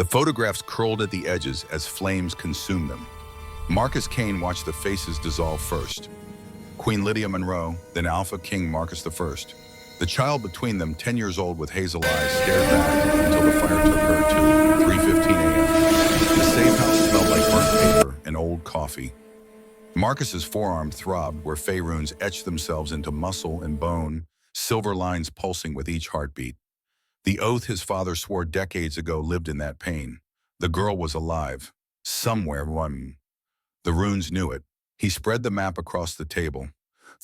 The photographs curled at the edges as flames consumed them. Marcus Kane watched the faces dissolve first. Queen Lydia Monroe, then AlphaKing Marcus I. The child between them, 10 years old with hazel eyes, stared back until the fire took her to 3:15 a.m. The safe house smelled like burnt paper and old coffee. Marcus's forearm throbbed where fey runes etched themselves into muscle and bone, silver lines pulsing with each heartbeat. The oath his father swore decades ago lived in that pain. The girl was alive. Somewhere, one. The runes knew it. He spread the map across the table.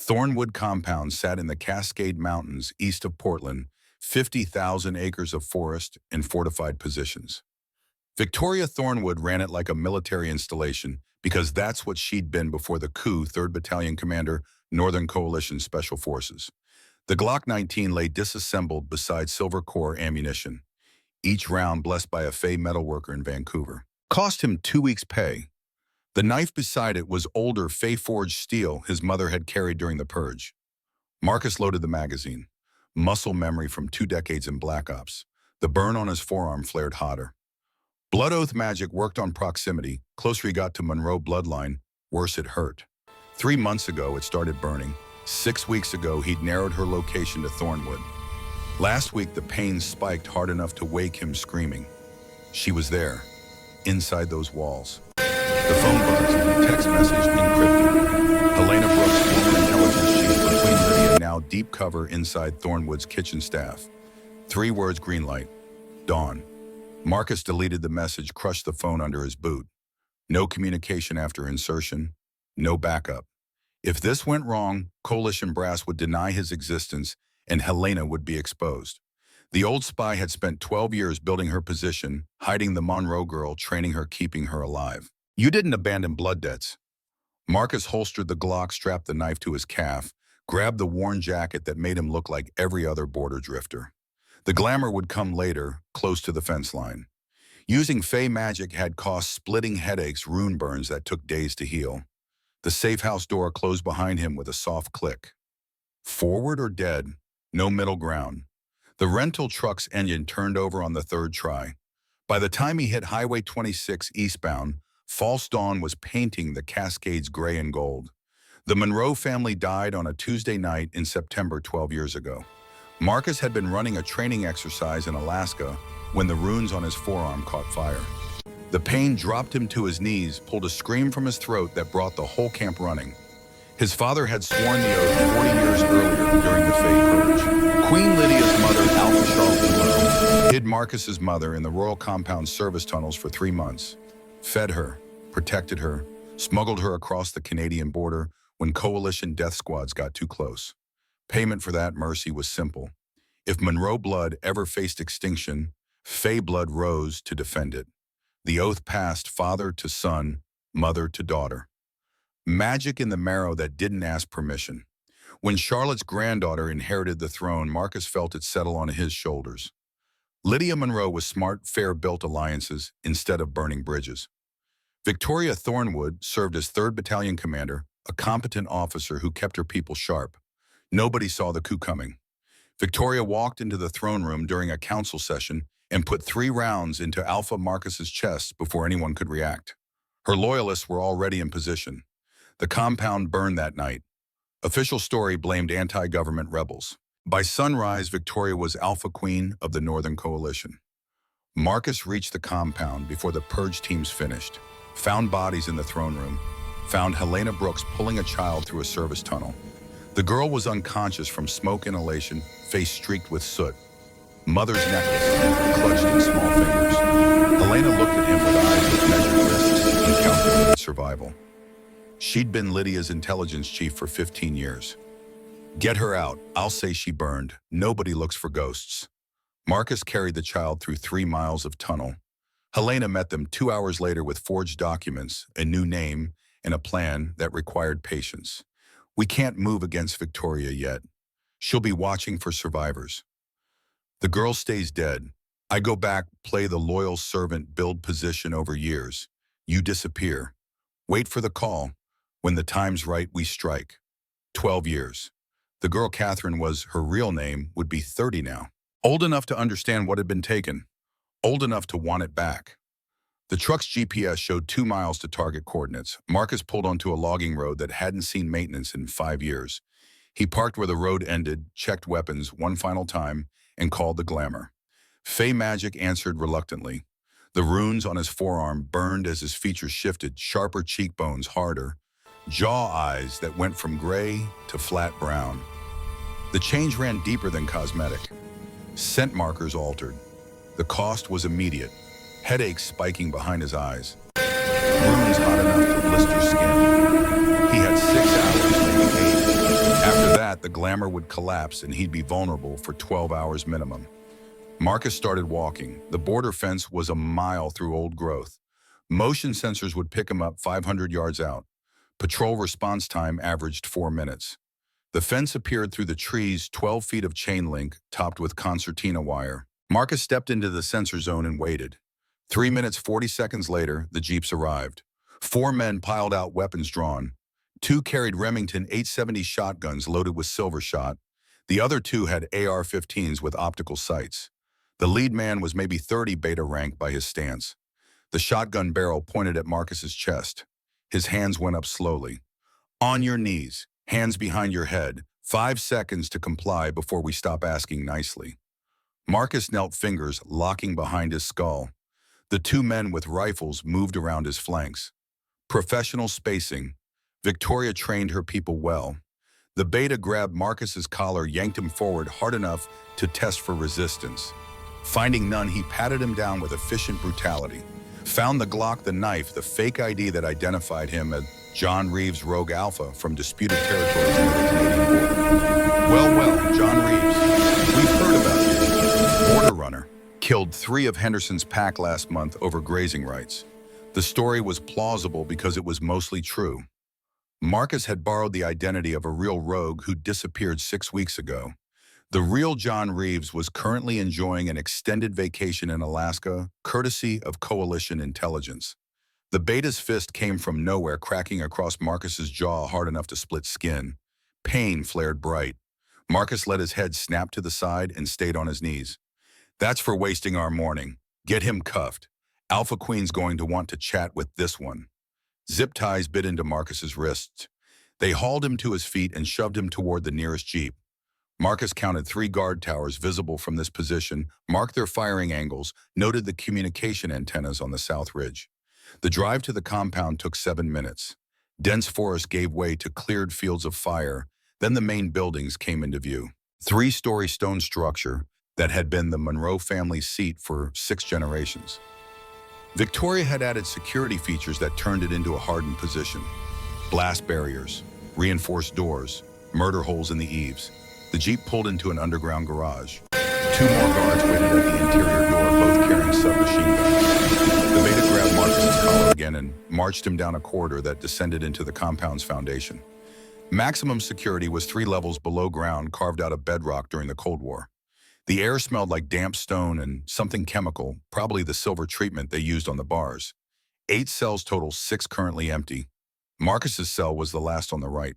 Thornwood Compound sat in the Cascade Mountains east of Portland, 50,000 acres of forest and fortified positions. Victoria Thornwood ran it like a military installation because that's what she'd been before the coup, 3rd Battalion Commander, Northern Coalition Special Forces. The Glock 19 lay disassembled beside silver core ammunition, each round blessed by a fey metalworker in Vancouver. Cost him 2 weeks' pay. The knife beside it was older fey-forged steel his mother had carried during the purge. Marcus loaded the magazine. Muscle memory from 2 decades in Black Ops. The burn on his forearm flared hotter. Blood Oath magic worked on proximity. Closer he got to Monroe bloodline, worse it hurt. 3 months ago, it started burning. 6 weeks ago, he'd narrowed her location to Thornwood. Last week, the pain spiked hard enough to wake him screaming. She was there, inside those walls. The phone buzzed, text message encrypted. Helena Brooks, former intelligence chief for Queen Lydia, now deep cover inside Thornwood's kitchen staff. 3 words, green light. Dawn. Marcus deleted the message, crushed the phone under his boot. No communication after insertion, no backup. If this went wrong, Coalition brass would deny his existence and Helena would be exposed. The old spy had spent 12 years building her position, hiding the Monroe girl, training her, keeping her alive. You didn't abandon blood debts. Marcus holstered the Glock, strapped the knife to his calf, grabbed the worn jacket that made him look like every other border drifter. The glamour would come later, close to the fence line. Using fey magic had cost splitting headaches, rune burns that took days to heal. The safe house door closed behind him with a soft click. Forward or dead, no middle ground. The rental truck's engine turned over on the 3rd try. By the time he hit Highway 26 eastbound, false dawn was painting the Cascades gray and gold. The Monroe family died on a Tuesday night in September 12 years ago. Marcus had been running a training exercise in Alaska when the runes on his forearm caught fire. The pain dropped him to his knees, pulled a scream from his throat that brought the whole camp running. His father had sworn the oath 40 years earlier during the Fey Purge. Queen Lydia's mother, Alpha Charlton Monroe, hid Marcus's mother in the Royal Compound service tunnels for 3 months. Fed her, protected her, smuggled her across the Canadian border when coalition death squads got too close. Payment for that mercy was simple. If Monroe blood ever faced extinction, Fey blood rose to defend it. The oath passed father to son, mother to daughter. Magic in the marrow that didn't ask permission. When Charlotte's granddaughter inherited the throne, Marcus felt it settle on his shoulders. Lydia Monroe was smart, fair, built alliances instead of burning bridges. Victoria Thornwood served as 3rd Battalion Commander, a competent officer who kept her people sharp. Nobody saw the coup coming. Victoria walked into the throne room during a council session and put 3 rounds into Alpha Marcus's chest before anyone could react. Her loyalists were already in position. The compound burned that night. Official story blamed anti-government rebels. By sunrise, Victoria was Alpha Queen of the Northern Coalition. Marcus reached the compound before the purge teams finished, found bodies in the throne room, found Helena Brooks pulling a child through a service tunnel. The girl was unconscious from smoke inhalation, face streaked with soot. Mother's necklace, clutched in small fingers. Helena looked at him with eyes that measured risks and calculated survival. She'd been Lydia's intelligence chief for 15 years. Get her out. I'll say she burned. Nobody looks for ghosts. Marcus carried the child through 3 miles of tunnel. Helena met them 2 hours later with forged documents, a new name, and a plan that required patience. We can't move against Victoria yet. She'll be watching for survivors. The girl stays dead. I go back, play the loyal servant, build position over years. You disappear. Wait for the call. When the time's right, we strike. 12 years. The girl Catherine was, her real name, would be 30 now. Old enough to understand what had been taken. old enough to want it back. The truck's GPS showed 2 miles to target coordinates. Marcus pulled onto a logging road that hadn't seen maintenance in 5 years. He parked where the road ended, checked weapons one final time, and called the Glamour. Fey Magic answered reluctantly. The runes on his forearm burned as his features shifted, sharper cheekbones harder, jaw eyes that went from gray to flat brown. The change ran deeper than cosmetic. Scent markers altered. The cost was immediate. Headaches spiking behind his eyes. Runes hot enough to blister skin. He had 6 hours, maybe 8. After that, the Glamour would collapse and he'd be vulnerable for 12 hours minimum. Marcus started walking. The border fence was a mile through old growth. Motion sensors would pick him up 500 yards out. Patrol response time averaged 4 minutes. The fence appeared through the trees, 12 feet of chain link, topped with concertina wire. Marcus stepped into the sensor zone and waited. 3 minutes, 40 seconds later, the jeeps arrived. 4 men piled out, weapons drawn. 2 carried Remington 870 shotguns loaded with silver shot. The other 2 had AR-15s with optical sights. The lead man was maybe 30 beta rank by his stance. The shotgun barrel pointed at Marcus's chest. His hands went up slowly. On your knees, hands behind your head. 5 seconds to comply before we stop asking nicely. Marcus knelt, fingers locking behind his skull. The 2 men with rifles moved around his flanks. Professional spacing. Victoria trained her people well. The beta grabbed Marcus's collar, yanked him forward hard enough to test for resistance. Finding none, he patted him down with efficient brutality. Found the Glock, the knife, the fake ID that identified him as John Reeves, Rogue Alpha from disputed territories near the Canadian border. Well, John Reeves, we've heard about you. Border runner. Killed 3 of Henderson's pack last month over grazing rights. The story was plausible because it was mostly true. Marcus had borrowed the identity of a real rogue who disappeared 6 weeks ago. The real John Reeves was currently enjoying an extended vacation in Alaska, courtesy of coalition intelligence. The beta's fist came from nowhere, cracking across Marcus's jaw hard enough to split skin. Pain flared bright. Marcus let his head snap to the side and stayed on his knees. That's for wasting our morning. Get him cuffed. AlphaKing's going to want to chat with this one. Zip ties bit into Marcus's wrists. They hauled him to his feet and shoved him toward the nearest jeep. Marcus counted 3 guard towers visible from this position, marked their firing angles, noted the communication antennas on the south ridge. The drive to the compound took 7 minutes. Dense forest gave way to cleared fields of fire. Then the main buildings came into view. 3-story stone structure that had been the Monroe family's seat for 6 generations. Victoria had added security features that turned it into a hardened position. Blast barriers, reinforced doors, murder holes in the eaves. The jeep pulled into an underground garage. 2 more guards waited at the interior door, both carrying submachine guns. The beta grabbed Marcus's collar again and marched him down a corridor that descended into the compound's foundation. Maximum security was 3 levels below ground, carved out of bedrock during the Cold War. The air smelled like damp stone and something chemical, probably the silver treatment they used on the bars. 8 cells total, 6 currently empty. Marcus's cell was the last on the right.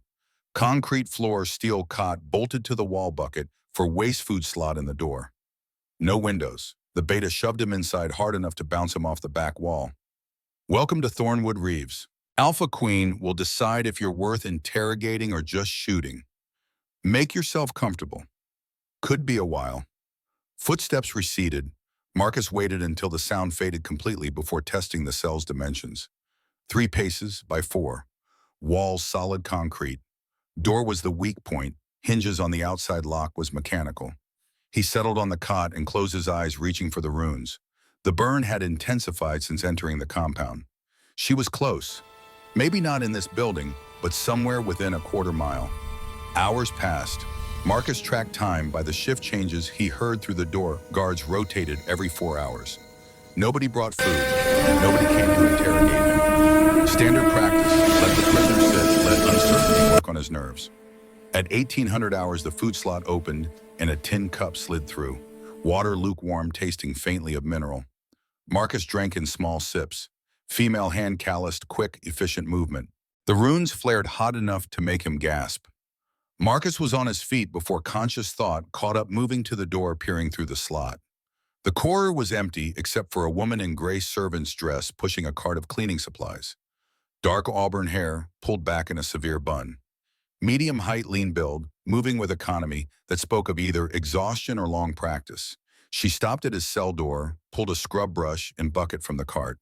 Concrete floor, steel cot bolted to the wall bucket for waste food slot in the door. No windows. The beta shoved him inside hard enough to bounce him off the back wall. Welcome to Thornwood Reeves. AlphaKing will decide if you're worth interrogating or just shooting. Make yourself comfortable. Could be a while. Footsteps receded. Marcus waited until the sound faded completely before testing the cell's dimensions. 3 paces by 4. Walls solid concrete. Door was the weak point. Hinges on the outside lock was mechanical. He settled on the cot and closed his eyes, reaching for the runes. The burn had intensified since entering the compound. She was close. Maybe not in this building, but somewhere within a quarter mile. Hours passed. Marcus tracked time by the shift changes he heard through the door. Guards rotated every 4 hours. Nobody brought food. Nobody came to interrogate him. Standard practice. Let the prisoner sit. Let uncertainty work on his nerves. At 1800 hours, the food slot opened and a tin cup slid through. Water lukewarm, tasting faintly of mineral. Marcus drank in small sips. Female hand calloused, quick, efficient movement. The runes flared hot enough to make him gasp. Marcus was on his feet before conscious thought caught up, moving to the door, peering through the slot. The corridor was empty except for a woman in gray servant's dress pushing a cart of cleaning supplies. Dark auburn hair, pulled back in a severe bun. Medium height, lean build, moving with economy that spoke of either exhaustion or long practice. She stopped at his cell door, pulled a scrub brush and bucket from the cart.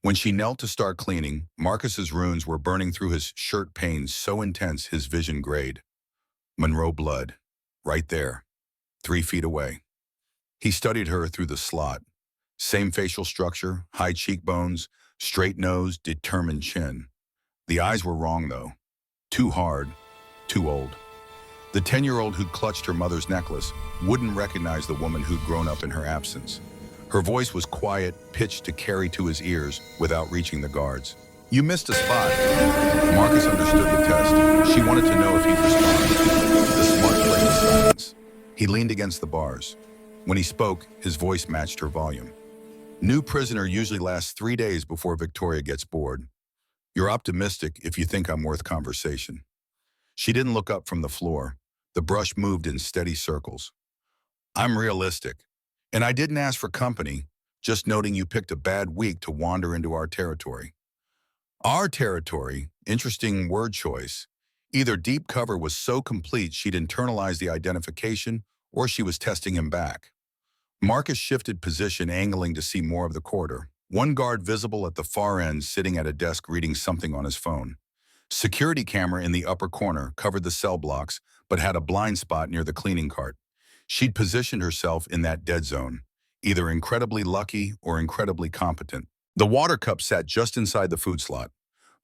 When she knelt to start cleaning, Marcus's runes were burning through his shirt pains so intense his vision grayed. Monroe blood. Right there. 3 feet away. He studied her through the slot. Same facial structure, high cheekbones, straight nose, determined chin. The eyes were wrong, though. Too hard, too old. The 10-year-old who'd clutched her mother's necklace wouldn't recognize the woman who'd grown up in her absence. Her voice was quiet, pitched to carry to his ears without reaching the guards. You missed a spot. Marcus understood the test. She wanted to know if he'd respond. The smart played in silence. He leaned against the bars. When he spoke, his voice matched her volume. New prisoner usually lasts 3 days before Victoria gets bored. You're optimistic if you think I'm worth conversation. She didn't look up from the floor. The brush moved in steady circles. I'm realistic. And I didn't ask for company, just noting you picked a bad week to wander into our territory. Our territory, interesting word choice. Either deep cover was so complete she'd internalized the identification, or she was testing him back. Marcus shifted position, angling to see more of the corridor. One guard visible at the far end, sitting at a desk reading something on his phone. Security camera in the upper corner covered the cell blocks, but had a blind spot near the cleaning cart. She'd positioned herself in that dead zone, either incredibly lucky or incredibly competent. The water cup sat just inside the food slot.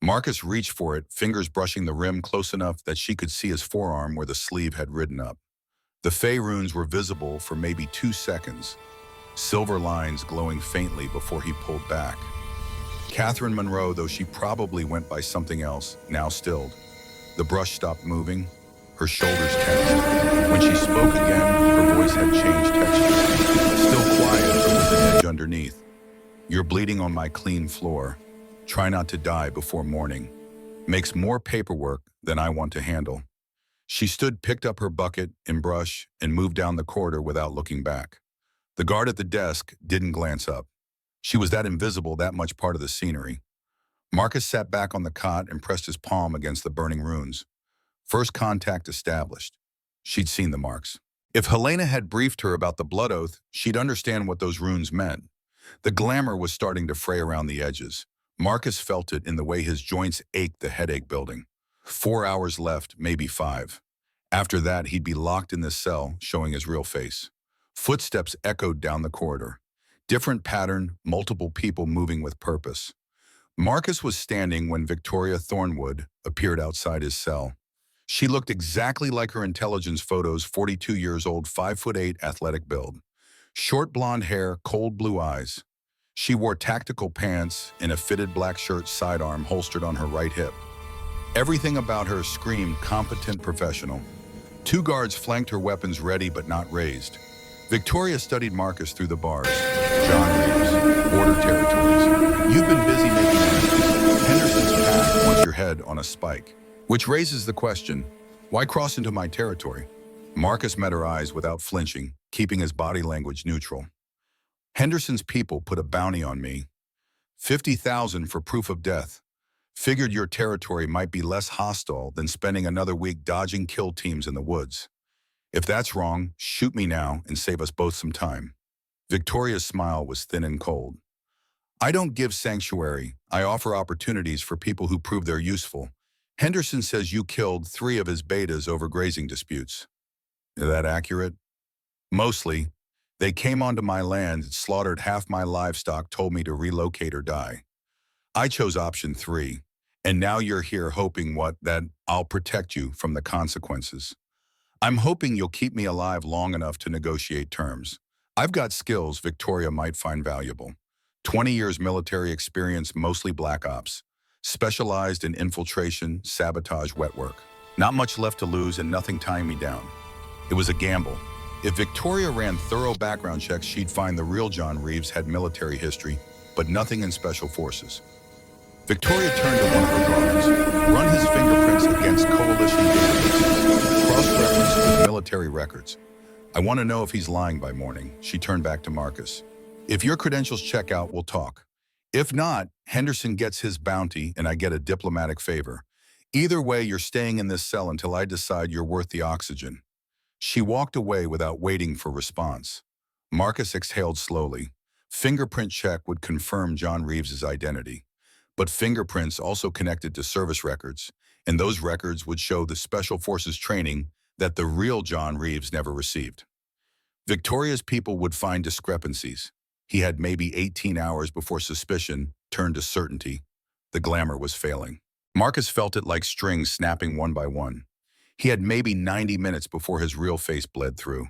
Marcus reached for it, fingers brushing the rim close enough that she could see his forearm where the sleeve had ridden up. The Fey runes were visible for maybe 2 seconds, silver lines glowing faintly before he pulled back. Catherine Monroe, though she probably went by something else, now stilled. The brush stopped moving, her shoulders tensed. When she spoke again, her voice had changed texture. Still quiet, but with an edge underneath. You're bleeding on my clean floor. Try not to die before morning. Makes more paperwork than I want to handle. She stood, picked up her bucket and brush, and moved down the corridor without looking back. The guard at the desk didn't glance up. She was that invisible, that much part of the scenery. Marcus sat back on the cot and pressed his palm against the burning runes. First contact established. She'd seen the marks. If Helena had briefed her about the blood oath, she'd understand what those runes meant. The glamour was starting to fray around the edges. Marcus felt it in the way his joints ached, the headache building. 4 hours left, maybe 5. After that, he'd be locked in this cell, showing his real face. Footsteps echoed down the corridor. Different pattern, multiple people moving with purpose. Marcus was standing when Victoria Thornwood appeared outside his cell. She looked exactly like her intelligence photos, 42 years old, 5'8", athletic build. Short blonde hair, cold blue eyes. She wore tactical pants and a fitted black shirt, sidearm holstered on her right hip. Everything about her screamed competent professional. 2 guards flanked her, weapons ready but not raised. Victoria studied Marcus through the bars. John Reeves, border territories. You've been busy making enemies. Henderson's path wants your head on a spike. Which raises the question, why cross into my territory? Marcus met her eyes without flinching, keeping his body language neutral. Henderson's people put a bounty on me. 50,000 for proof of death. Figured your territory might be less hostile than spending another week dodging kill teams in the woods. If that's wrong, shoot me now and save us both some time. Victoria's smile was thin and cold. I don't give sanctuary. I offer opportunities for people who prove they're useful. Henderson says you killed 3 of his betas over grazing disputes. Is that accurate? Mostly. They came onto my land, slaughtered half my livestock, told me to relocate or die. I chose option 3. And now you're here hoping that I'll protect you from the consequences. I'm hoping you'll keep me alive long enough to negotiate terms. I've got skills Victoria might find valuable. 20 years military experience, mostly black ops. Specialized in infiltration, sabotage, wet work. Not much left to lose and nothing tying me down. It was a gamble. If Victoria ran thorough background checks, she'd find the real John Reeves had military history, but nothing in special forces. Victoria turned to one of her guards, run his fingerprints against coalition databases, cross-referenced with military records. I want to know if he's lying by morning. She turned back to Marcus. If your credentials check out, we'll talk. If not, Henderson gets his bounty and I get a diplomatic favor. Either way, you're staying in this cell until I decide you're worth the oxygen. She walked away without waiting for response. Marcus exhaled slowly. Fingerprint check would confirm John Reeves's identity. But fingerprints also connected to service records, and those records would show the Special Forces training that the real John Reeves never received. Victoria's people would find discrepancies. He had maybe 18 hours before suspicion turned to certainty. The glamour was failing. Marcus felt it like strings snapping one by one. He had maybe 90 minutes before his real face bled through.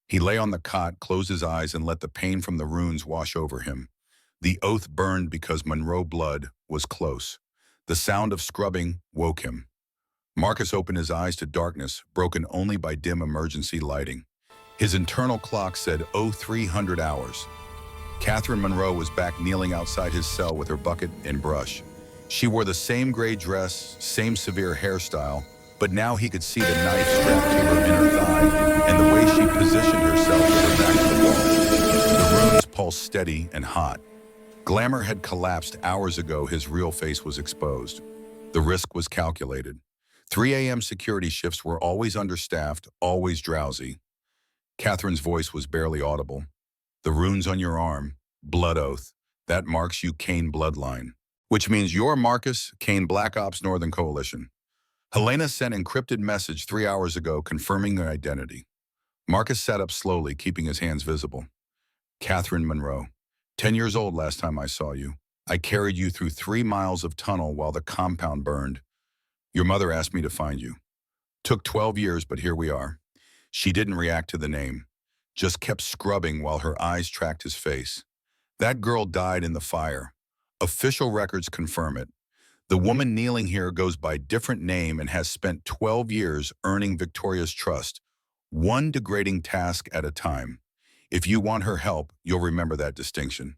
He lay on the cot, closed his eyes, and let the pain from the runes wash over him. The oath burned because Monroe blood was close. The sound of scrubbing woke him. Marcus opened his eyes to darkness, broken only by dim emergency lighting. His internal clock said 0300 hours. Catherine Monroe was back kneeling outside his cell with her bucket and brush. She wore the same gray dress, same severe hairstyle, but now he could see the knife strapped to her inner thigh and the way she positioned herself with her back to the wall. The runes pulsed steady and hot. Glamour had collapsed hours ago. His real face was exposed. The risk was calculated. 3 a.m. security shifts were always understaffed, always drowsy. Catherine's voice was barely audible. The runes on your arm, blood oath, that marks you Kane bloodline. Which means you're Marcus, Kane Black Ops Northern Coalition. Helena sent encrypted message 3 hours ago confirming their identity. Marcus sat up slowly, keeping his hands visible. Catherine Monroe, 10 years old last time I saw you. I carried you through 3 miles of tunnel while the compound burned. Your mother asked me to find you. Took 12 years, but here we are. She didn't react to the name, just kept scrubbing while her eyes tracked his face. That girl died in the fire. Official records confirm it. The woman kneeling here goes by different name and has spent 12 years earning Victoria's trust, one degrading task at a time. If you want her help, you'll remember that distinction.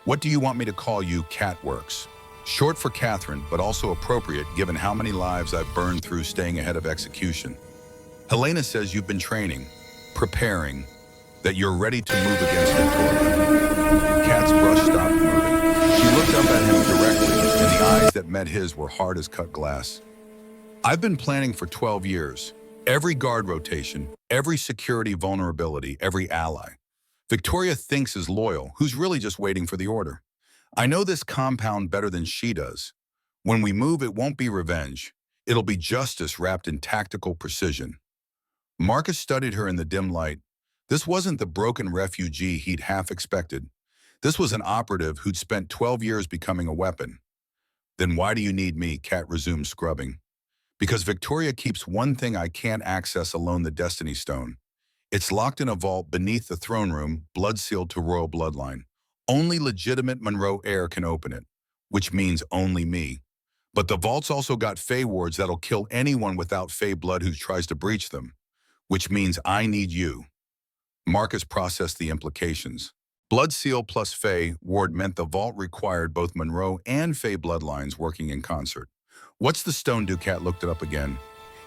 What do you want me to call you, Catworks? Short for Catherine, but also appropriate given how many lives I've burned through staying ahead of execution. Helena says you've been training, preparing, that you're ready to move against Victoria. Cat's brush stopped moving. She looked up at him directly, and the eyes that met his were hard as cut glass. I've been planning for 12 years. Every guard rotation, every security vulnerability, every ally. Victoria thinks is loyal, who's really just waiting for the order. I know this compound better than she does. When we move, it won't be revenge. It'll be justice wrapped in tactical precision. Marcus studied her in the dim light. This wasn't the broken refugee he'd half expected. This was an operative who'd spent 12 years becoming a weapon. Then why do you need me? Cat resumed scrubbing. Because Victoria keeps one thing I can't access alone, the Destiny Stone. It's locked in a vault beneath the throne room, blood sealed to royal bloodline. Only legitimate Monroe heir can open it, which means only me. But the vault's also got Fey wards that'll kill anyone without Fey blood who tries to breach them, which means I need you. Marcus processed the implications. Blood seal plus Fey ward meant the vault required both Monroe and Fey bloodlines working in concert. What's the stone? Ducat looked it up again.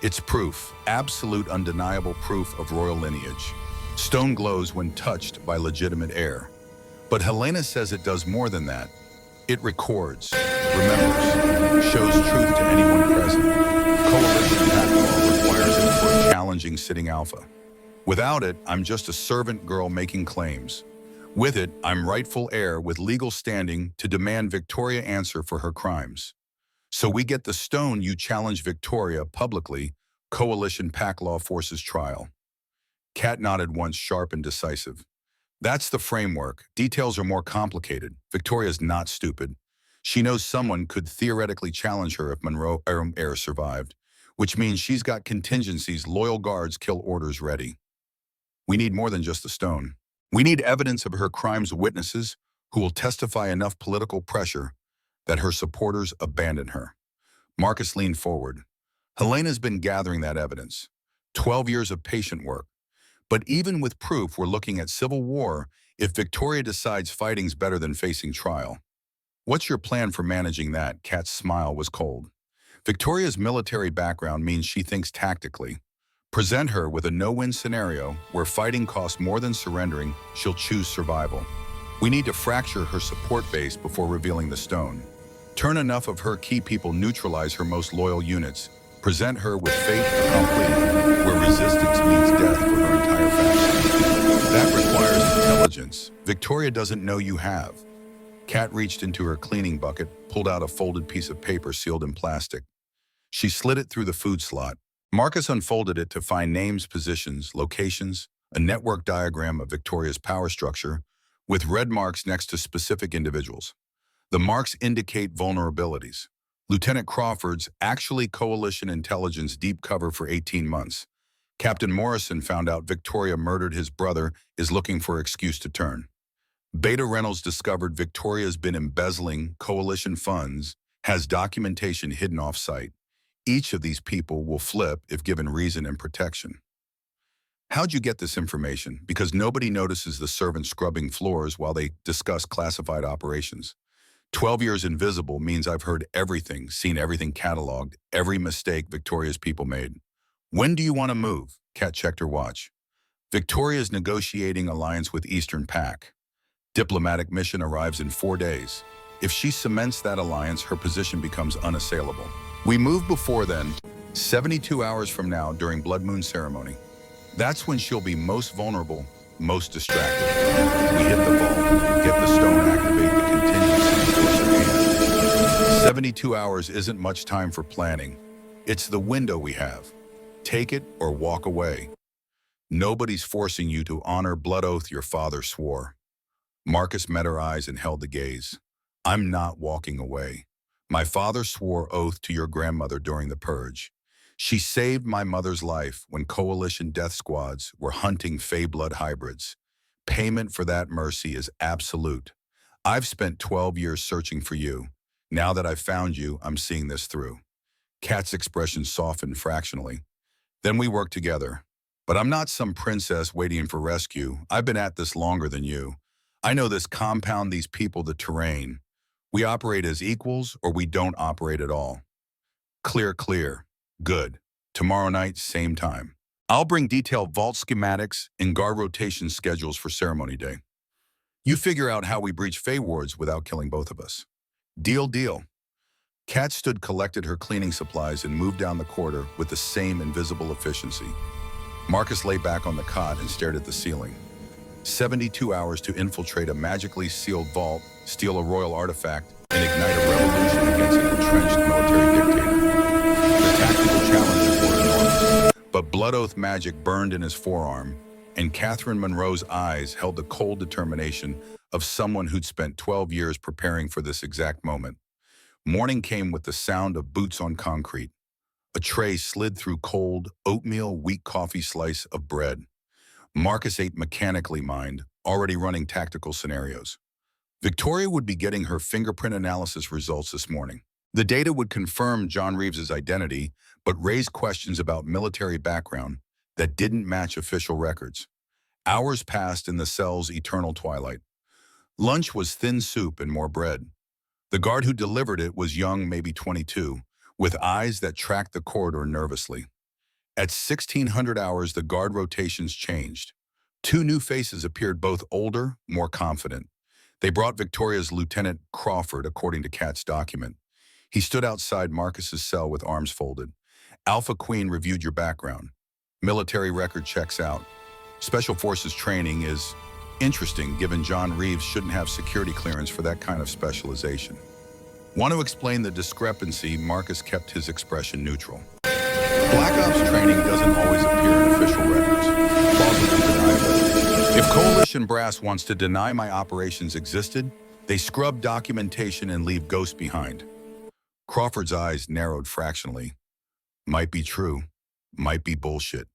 It's proof, absolute undeniable proof of royal lineage. Stone glows when touched by legitimate heir. But Helena says it does more than that. It records, remembers, shows truth to anyone present. Coalition pact law requires it for a challenging sitting alpha. Without it, I'm just a servant girl making claims. With it, I'm rightful heir with legal standing to demand Victoria answer for her crimes. So we get the stone, you challenge Victoria publicly, Coalition Pack Law Forces trial. Cat nodded once, sharp and decisive. That's the framework. Details are more complicated. Victoria's not stupid. She knows someone could theoretically challenge her if Monroe heir survived, which means she's got contingencies, loyal guards, kill orders ready. We need more than just the stone. We need evidence of her crimes, witnesses who will testify enough political pressure that her supporters abandon her. Marcus leaned forward. Helena's been gathering that evidence. 12 years of patient work. But even with proof, we're looking at civil war if Victoria decides fighting's better than facing trial. What's your plan for managing that? Cat's smile was cold. Victoria's military background means she thinks tactically. Present her with a no-win scenario where fighting costs more than surrendering, she'll choose survival. We need to fracture her support base before revealing the stone. Turn enough of her key people neutralize her most loyal units. Present her with fate accompli, where resistance means death for her entire faction. That requires intelligence. Victoria doesn't know you have. Kat reached into her cleaning bucket, pulled out a folded piece of paper sealed in plastic. She slid it through the food slot. Marcus unfolded it to find names, positions, locations, a network diagram of Victoria's power structure, with red marks next to specific individuals. The marks indicate vulnerabilities. Lieutenant Crawford's actually coalition intelligence deep cover for 18 months. Captain Morrison found out Victoria murdered his brother, is looking for excuse to turn. Beta Reynolds discovered Victoria's been embezzling coalition funds, has documentation hidden off-site. Each of these people will flip if given reason and protection. How'd you get this information? Because nobody notices the servants scrubbing floors while they discuss classified operations. 12 years invisible means I've heard everything, seen everything cataloged, every mistake Victoria's people made. When do you want to move? Kat checked her watch. Victoria's negotiating alliance with Eastern Pac. Diplomatic mission arrives in 4 days. If she cements that alliance, her position becomes unassailable. We move before then, 72 hours from now during Blood Moon ceremony. That's when she'll be most vulnerable, most distracted. We hit the vault, get the stone, activate the contingency, force her hand. 72 hours isn't much time for planning. It's the window we have. Take it or walk away. Nobody's forcing you to honor blood oath your father swore. Marcus met her eyes and held the gaze. I'm not walking away. My father swore oath to your grandmother during the purge. She saved my mother's life when coalition death squads were hunting Fey blood hybrids. Payment for that mercy is absolute. I've spent 12 years searching for you. Now that I've found you, I'm seeing this through. Kat's expression softened fractionally. Then we work together. But I'm not some princess waiting for rescue. I've been at this longer than you. I know this compound, these people, the terrain. We operate as equals or we don't operate at all. Clear, clear. Good. Tomorrow night, same time. I'll bring detailed vault schematics and guard rotation schedules for ceremony day. You figure out how we breach Fey wards without killing both of us. Deal, deal. Kat stood, collected her cleaning supplies, and moved down the corridor with the same invisible efficiency. Marcus lay back on the cot and stared at the ceiling. 72 hours to infiltrate a magically sealed vault, steal a royal artifact, and ignite a revolution against an entrenched military dictator. The tactical challenges were enormous, but blood oath magic burned in his forearm, and Catherine Monroe's eyes held the cold determination of someone who'd spent 12 years preparing for this exact moment. Morning came with the sound of boots on concrete. A tray slid through cold, oatmeal, weak coffee slice of bread. Marcus ate mechanically, mind, already running tactical scenarios. Victoria would be getting her fingerprint analysis results this morning. The data would confirm John Reeves's identity, but raise questions about military background that didn't match official records. Hours passed in the cell's eternal twilight. Lunch was thin soup and more bread. The guard who delivered it was young, maybe 22, with eyes that tracked the corridor nervously. At 1600 hours, the guard rotations changed. 2 new faces appeared, both older, more confident. They brought Victoria's Lieutenant Crawford, according to Kat's document. He stood outside Marcus's cell with arms folded. AlphaKing reviewed your background. Military record checks out. Special Forces training is interesting, given John Reeves shouldn't have security clearance for that kind of specialization. Want to explain the discrepancy? Marcus kept his expression neutral. Black Ops training doesn't always appear in official records. Plausible deniability. If Coalition Brass wants to deny my operations existed, they scrub documentation and leave ghosts behind. Crawford's eyes narrowed fractionally. Might be true, might be bullshit.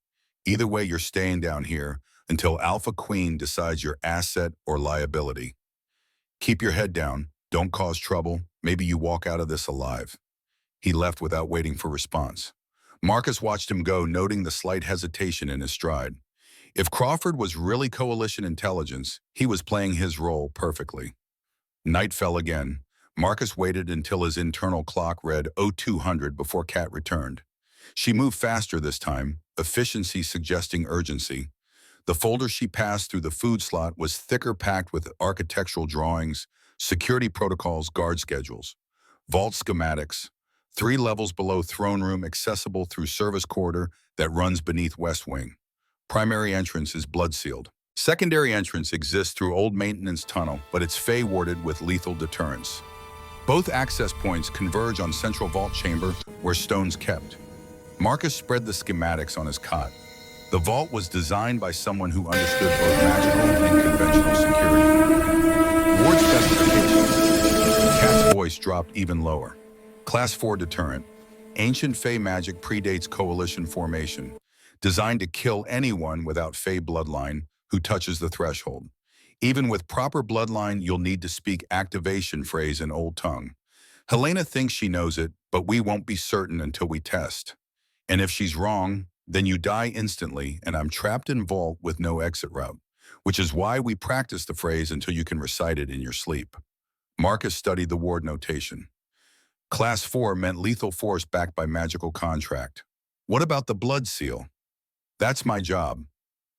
Either way, you're staying down here until AlphaKing decides your asset or liability. Keep your head down, don't cause trouble, maybe you walk out of this alive. He left without waiting for response. Marcus watched him go, noting the slight hesitation in his stride. If Crawford was really coalition intelligence, he was playing his role perfectly. Night fell again. Marcus waited until his internal clock read 0200 before Kat returned. She moved faster this time, efficiency suggesting urgency. The folder she passed through the food slot was thicker, packed with architectural drawings, security protocols, guard schedules, vault schematics, 3 levels below throne room accessible through service corridor that runs beneath west wing. Primary entrance is blood-sealed. Secondary entrance exists through old maintenance tunnel, but it's fey-warded with lethal deterrence. Both access points converge on central vault chamber where stone's kept. Marcus spread the schematics on his cot. The vault was designed by someone who understood both magical and conventional security. Ward specifications. Cat's voice dropped even lower. Class 4 deterrent. Ancient Fey magic predates coalition formation. Designed to kill anyone without Fey bloodline who touches the threshold. Even with proper bloodline, you'll need to speak activation phrase in Old Tongue. Helena thinks she knows it, but we won't be certain until we test. And if she's wrong, then you die instantly and I'm trapped in vault with no exit route, which is why we practice the phrase until you can recite it in your sleep. Marcus studied the ward notation. Class 4 meant lethal force backed by magical contract. What about the blood seal? That's my job.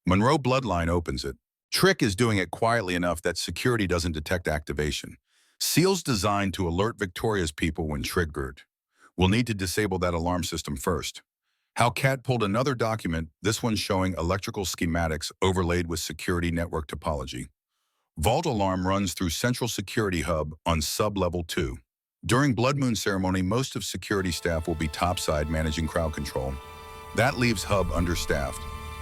Monroe bloodline opens it. Trick is doing it quietly enough that security doesn't detect activation. Seal's designed to alert Victoria's people when triggered. We'll need to disable that alarm system first. How Cat pulled another document, this one showing electrical schematics overlaid with security network topology. Vault alarm runs through central security hub on sub-level 2. During Blood Moon ceremony, most of security staff will be topside managing crowd control. That leaves hub understaffed.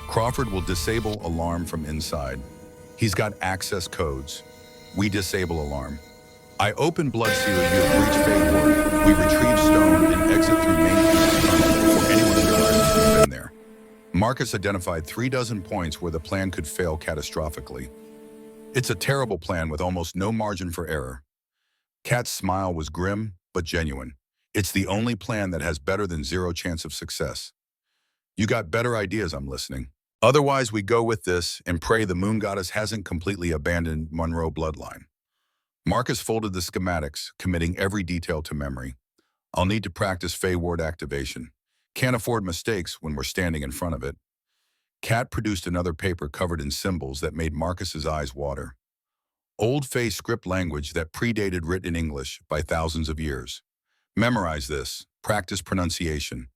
Crawford will disable alarm from inside. He's got access codes. We disable alarm. I open blood seal, you breach Fey ward. We retrieve stone and exit through main tunnel before anyone realizes we've been there. Marcus identified 36 points where the plan could fail catastrophically. It's a terrible plan with almost no margin for error. Cat's smile was grim, but genuine. It's the only plan that has better than 0 chance of success. You got better ideas, I'm listening. Otherwise, we go with this and pray the moon goddess hasn't completely abandoned Monroe bloodline. Marcus folded the schematics, committing every detail to memory. I'll need to practice Fey ward activation. Can't afford mistakes when we're standing in front of it. Cat produced another paper covered in symbols that made Marcus's eyes water. Old Fey script language that predated written English by thousands of years. Memorize this. Practice pronunciation.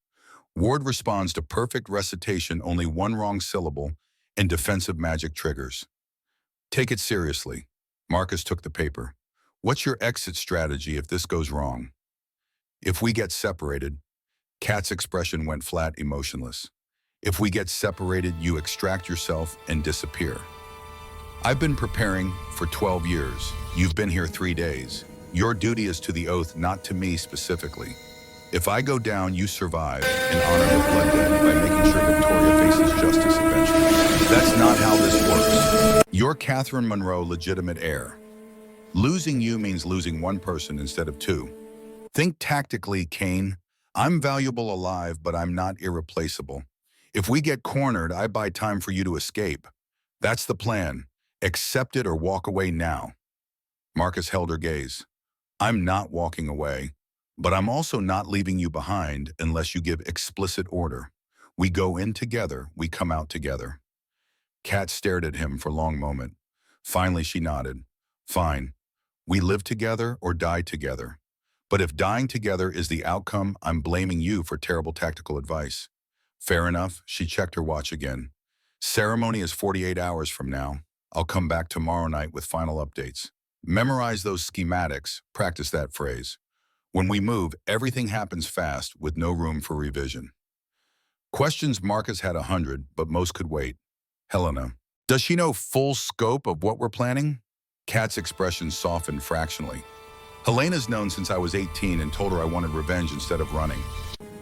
Ward responds to perfect recitation, only one wrong syllable, and defensive magic triggers. Take it seriously. Marcus took the paper. What's your exit strategy if this goes wrong? If we get separated, Cat's expression went flat, emotionless. If we get separated, you extract yourself and disappear. I've been preparing for 12 years. You've been here 3 days. Your duty is to the oath, not to me specifically. If I go down, you survive and honor the blood debt by making sure Victoria faces justice eventually. That's not how this works. You're Catherine Monroe, legitimate heir. Losing you means losing one person instead of 2. Think tactically, Kane. I'm valuable alive, but I'm not irreplaceable. If we get cornered, I buy time for you to escape. That's the plan. Accept it or walk away now. Marcus held her gaze. I'm not walking away. But I'm also not leaving you behind unless you give explicit order. We go in together, we come out together. Cat stared at him for a long moment. Finally, she nodded. Fine. We live together or die together. But if dying together is the outcome, I'm blaming you for terrible tactical advice. Fair enough, she checked her watch again. Ceremony is 48 hours from now. I'll come back tomorrow night with final updates. Memorize those schematics, practice that phrase. When we move, everything happens fast with no room for revision. Questions Marcus had 100, but most could wait. Helena. Does she know full scope of what we're planning? Kat's expression softened fractionally. Helena's known since I was 18 and told her I wanted revenge instead of running.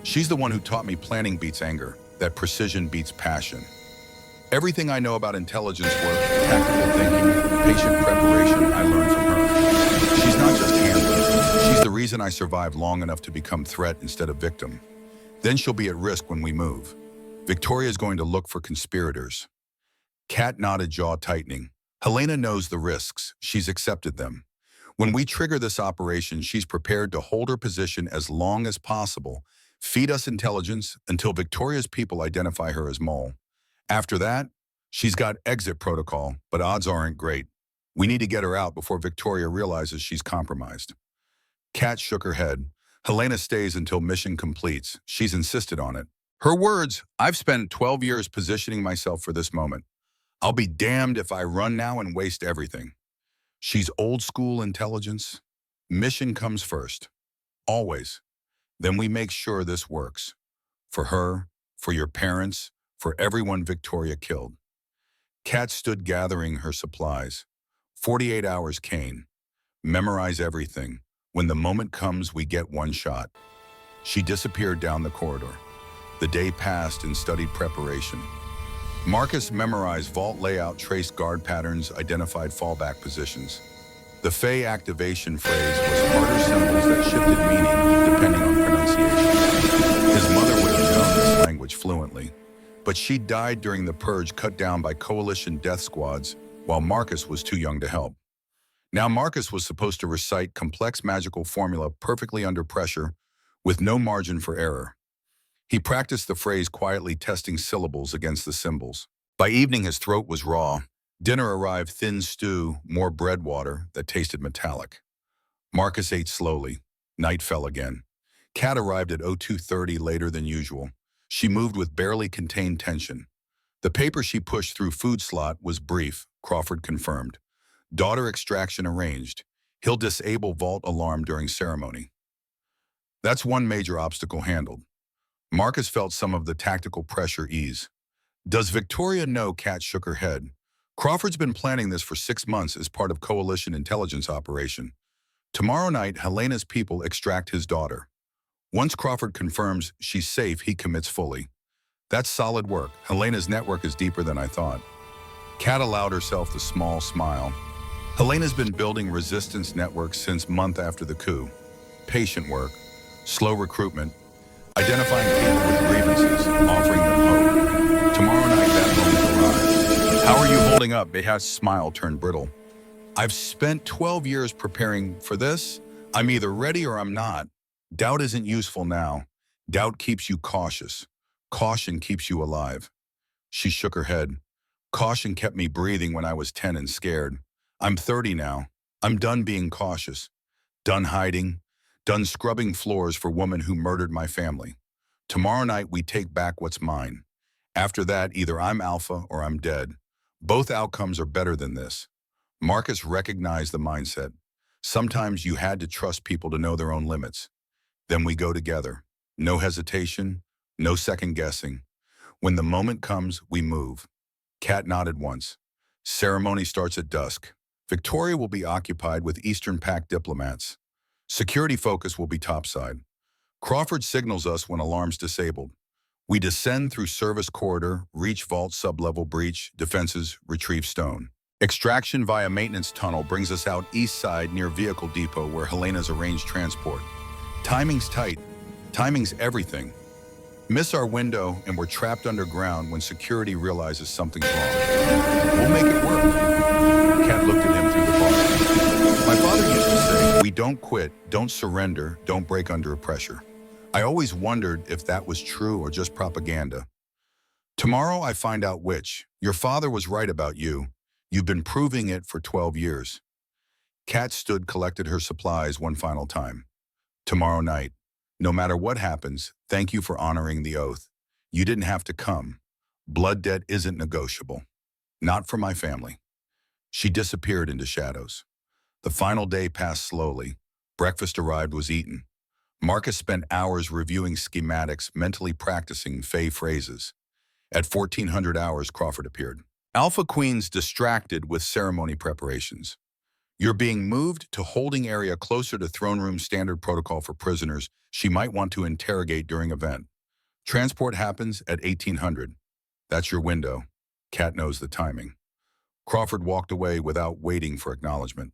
She's the one who taught me planning beats anger, that precision beats passion. Everything I know about intelligence work, tactical thinking, patient preparation, I learned from her. She's not just handler. She's the reason I survived long enough to become threat instead of victim. Then she'll be at risk when we move. Victoria's going to look for conspirators. Kat nodded, jaw tightening. Helena knows the risks. She's accepted them. When we trigger this operation, she's prepared to hold her position as long as possible, Feed us intelligence until Victoria's people identify her as Mole. After that, she's got exit protocol, but odds aren't great. We need to get her out before Victoria realizes she's compromised. Kat shook her head. Helena stays until mission completes. She's insisted on it. Her words, I've spent 12 years positioning myself for this moment. I'll be damned if I run now and waste everything. She's old school intelligence. Mission comes first. Always. Then we make sure this works. For her, for your parents, for everyone Victoria killed. Kat stood gathering her supplies. 48 hours, Kane. Memorize everything. When the moment comes, we get one shot. She disappeared down the corridor. The day passed in studied preparation. Marcus memorized vault layout, traced guard patterns, identified fallback positions. The Fey activation phrase was harder symbols that shifted meaning depending on pronunciation. His mother would have known this language fluently, but she died during the purge cut down by coalition death squads while Marcus was too young to help. Now Marcus was supposed to recite complex magical formula perfectly under pressure with no margin for error. He practiced the phrase quietly, testing syllables against the symbols. By evening his throat was raw. Dinner arrived, thin stew, more bread water that tasted metallic. Marcus ate slowly. Night fell again. Kat arrived at 02:30 later than usual. She moved with barely contained tension. The paper she pushed through food slot was brief, Crawford confirmed. Daughter extraction arranged. He'll disable vault alarm during ceremony. That's one major obstacle handled. Marcus felt some of the tactical pressure ease. Does Victoria know? Kat shook her head. Crawford's been planning this for 6 months as part of coalition intelligence operation. Tomorrow night, Helena's people extract his daughter. Once Crawford confirms she's safe, he commits fully. That's solid work. Helena's network is deeper than I thought. Kat allowed herself the small smile. Helena's been building resistance networks since month after the coup. Patient work, slow recruitment, identifying people with grievances, offering them hope. Tomorrow night, that moment arrives. How are you holding up? Behat's smile turned brittle. I've spent 12 years preparing for this. I'm either ready or I'm not. Doubt isn't useful now. Doubt keeps you cautious. Caution keeps you alive. She shook her head. Caution kept me breathing when I was 10 and scared. I'm 30 now. I'm done being cautious. Done hiding. Done scrubbing floors for women who murdered my family. Tomorrow night we take back what's mine. After that, either I'm Alpha or I'm dead. Both outcomes are better than this. Marcus recognized the mindset. Sometimes you had to trust people to know their own limits. Then we go together. No hesitation, no second guessing. When the moment comes, we move. Kat nodded once. Ceremony starts at dusk. Victoria will be occupied with Eastern Pact diplomats. Security focus will be topside. Crawford signals us when alarm's disabled. We descend through service corridor, reach vault sublevel breach, defenses, retrieve stone. Extraction via maintenance tunnel brings us out east side near vehicle depot where Helena's arranged transport. Timing's tight. Timing's everything. Miss our window and we're trapped underground when security realizes something's wrong. We'll make it work. Kat looked at him through the bar. My father used to say, we don't quit, don't surrender, don't break under pressure. I always wondered if that was true or just propaganda. Tomorrow I find out which. Your father was right about you. You've been proving it for 12 years. Kat stood, collected her supplies one final time. Tomorrow night, no matter what happens, thank you for honoring the oath. You didn't have to come. Blood debt isn't negotiable. Not for my family. She disappeared into shadows. The final day passed slowly. Breakfast arrived, was eaten. Marcus spent hours reviewing schematics, mentally practicing Fey phrases. At 1400 hours, Crawford appeared. Alpha Queen's distracted with ceremony preparations. You're being moved to holding area closer to throne room, standard protocol for prisoners she might want to interrogate during event. Transport happens at 1800. That's your window. Kat knows the timing. Crawford walked away without waiting for acknowledgement.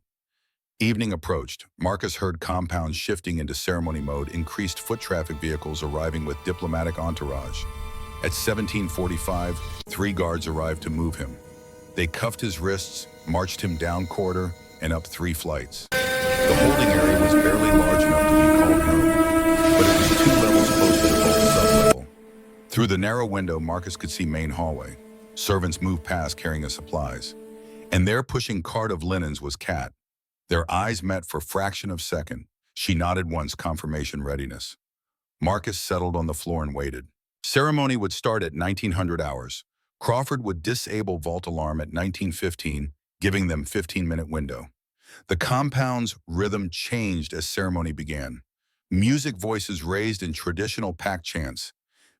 Evening approached. Marcus heard compounds shifting into ceremony mode, increased foot traffic, vehicles arriving with diplomatic entourage. At 1745, 3 guards arrived to move him. They cuffed his wrists, marched him down corridor, and up 3 flights. The holding area was barely large enough to be called home, but it was 2 levels closer to Through the narrow window, Marcus could see main hallway. Servants moved past carrying his supplies. And there, pushing cart of linens, was Kat. Their eyes met for fraction of a second. She nodded once, confirmation readiness. Marcus settled on the floor and waited. Ceremony would start at 1900 hours. Crawford would disable vault alarm at 1915, giving them 15-minute window. The compound's rhythm changed as ceremony began. Music voices raised in traditional pack chants.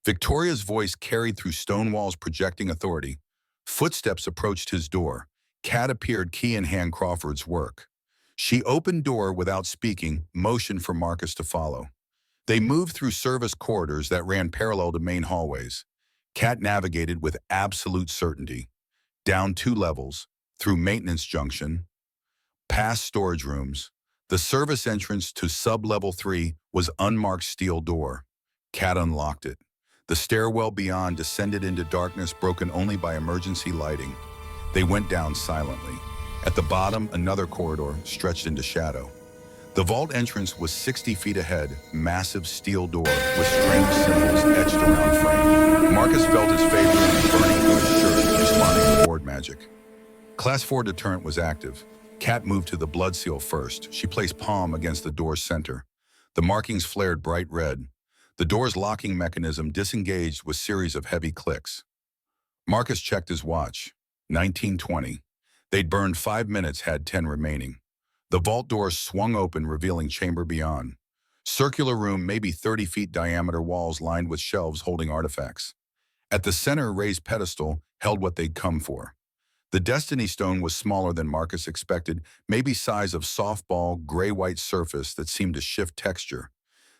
Victoria's voice carried through stone walls, projecting authority. Footsteps approached his door. Kat appeared, key in hand, Crawford's work. She opened door without speaking, motioned for Marcus to follow. They moved through service corridors that ran parallel to main hallways. Kat navigated with absolute certainty. Down 2 levels, through maintenance junction, past storage rooms. The service entrance to sub-level 3 was unmarked steel door. Kat unlocked it. The stairwell beyond descended into darkness, broken only by emergency lighting. They went down silently. At the bottom, another corridor stretched into shadow. The vault entrance was 60 feet ahead, massive steel door with strange symbols etched around frame. Marcus felt his favorite burning through his shirt, responding to ward magic. Class 4 deterrent was active. Kat moved to the blood seal first. She placed palm against the door's center. The markings flared bright red. The door's locking mechanism disengaged with series of heavy clicks. Marcus checked his watch. 19:20. They'd burned 5 minutes, had 10 remaining. The vault doors swung open, revealing chamber beyond. Circular room, maybe 30 feet diameter, walls lined with shelves holding artifacts. At the center, a raised pedestal held what they'd come for. The Destiny Stone was smaller than Marcus expected, maybe size of softball, gray-white surface that seemed to shift texture.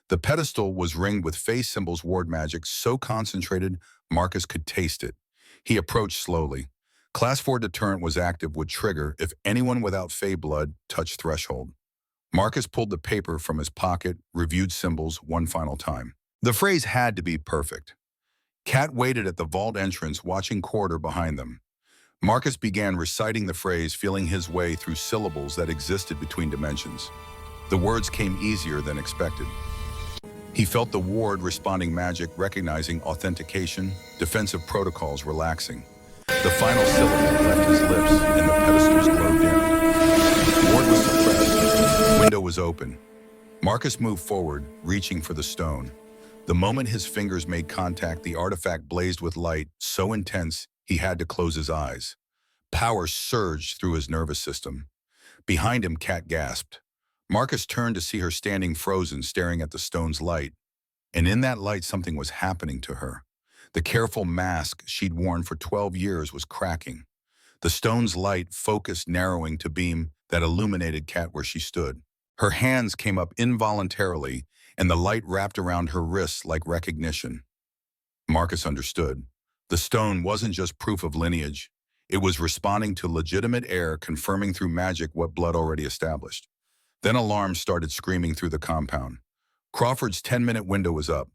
The pedestal was ringed with face symbols, ward magic, so concentrated Marcus could taste it. He approached slowly. Class 4 deterrent was active, would trigger if anyone without Fey blood touched threshold. Marcus pulled the paper from his pocket, reviewed symbols one final time. The phrase had to be perfect. Kat waited at the vault entrance, watching corridor behind them. Marcus began reciting the phrase, feeling his way through syllables that existed between dimensions. The words came easier than expected. He felt the ward responding magic, recognizing authentication, defensive protocols relaxing. The final syllable left his lips, and the pedestals glowed dim. Ward was suppressed. Window was open. Marcus moved forward, reaching for the stone. The moment his fingers made contact, the artifact blazed with light, so intense he had to close his eyes. Power surged through his nervous system. Behind him, Kat gasped. Marcus turned to see her standing frozen, staring at the stone's light. And in that light, something was happening to her. The careful mask she'd worn for 12 years was cracking. The stone's light focused, narrowing to beam that illuminated Kat where she stood. Her hands came up involuntarily, and the light wrapped around her wrists like recognition. Marcus understood. The stone wasn't just proof of lineage. It was responding to legitimate heir, confirming through magic what blood already established. Then alarms started screaming through the compound. Crawford's 10-minute window was up.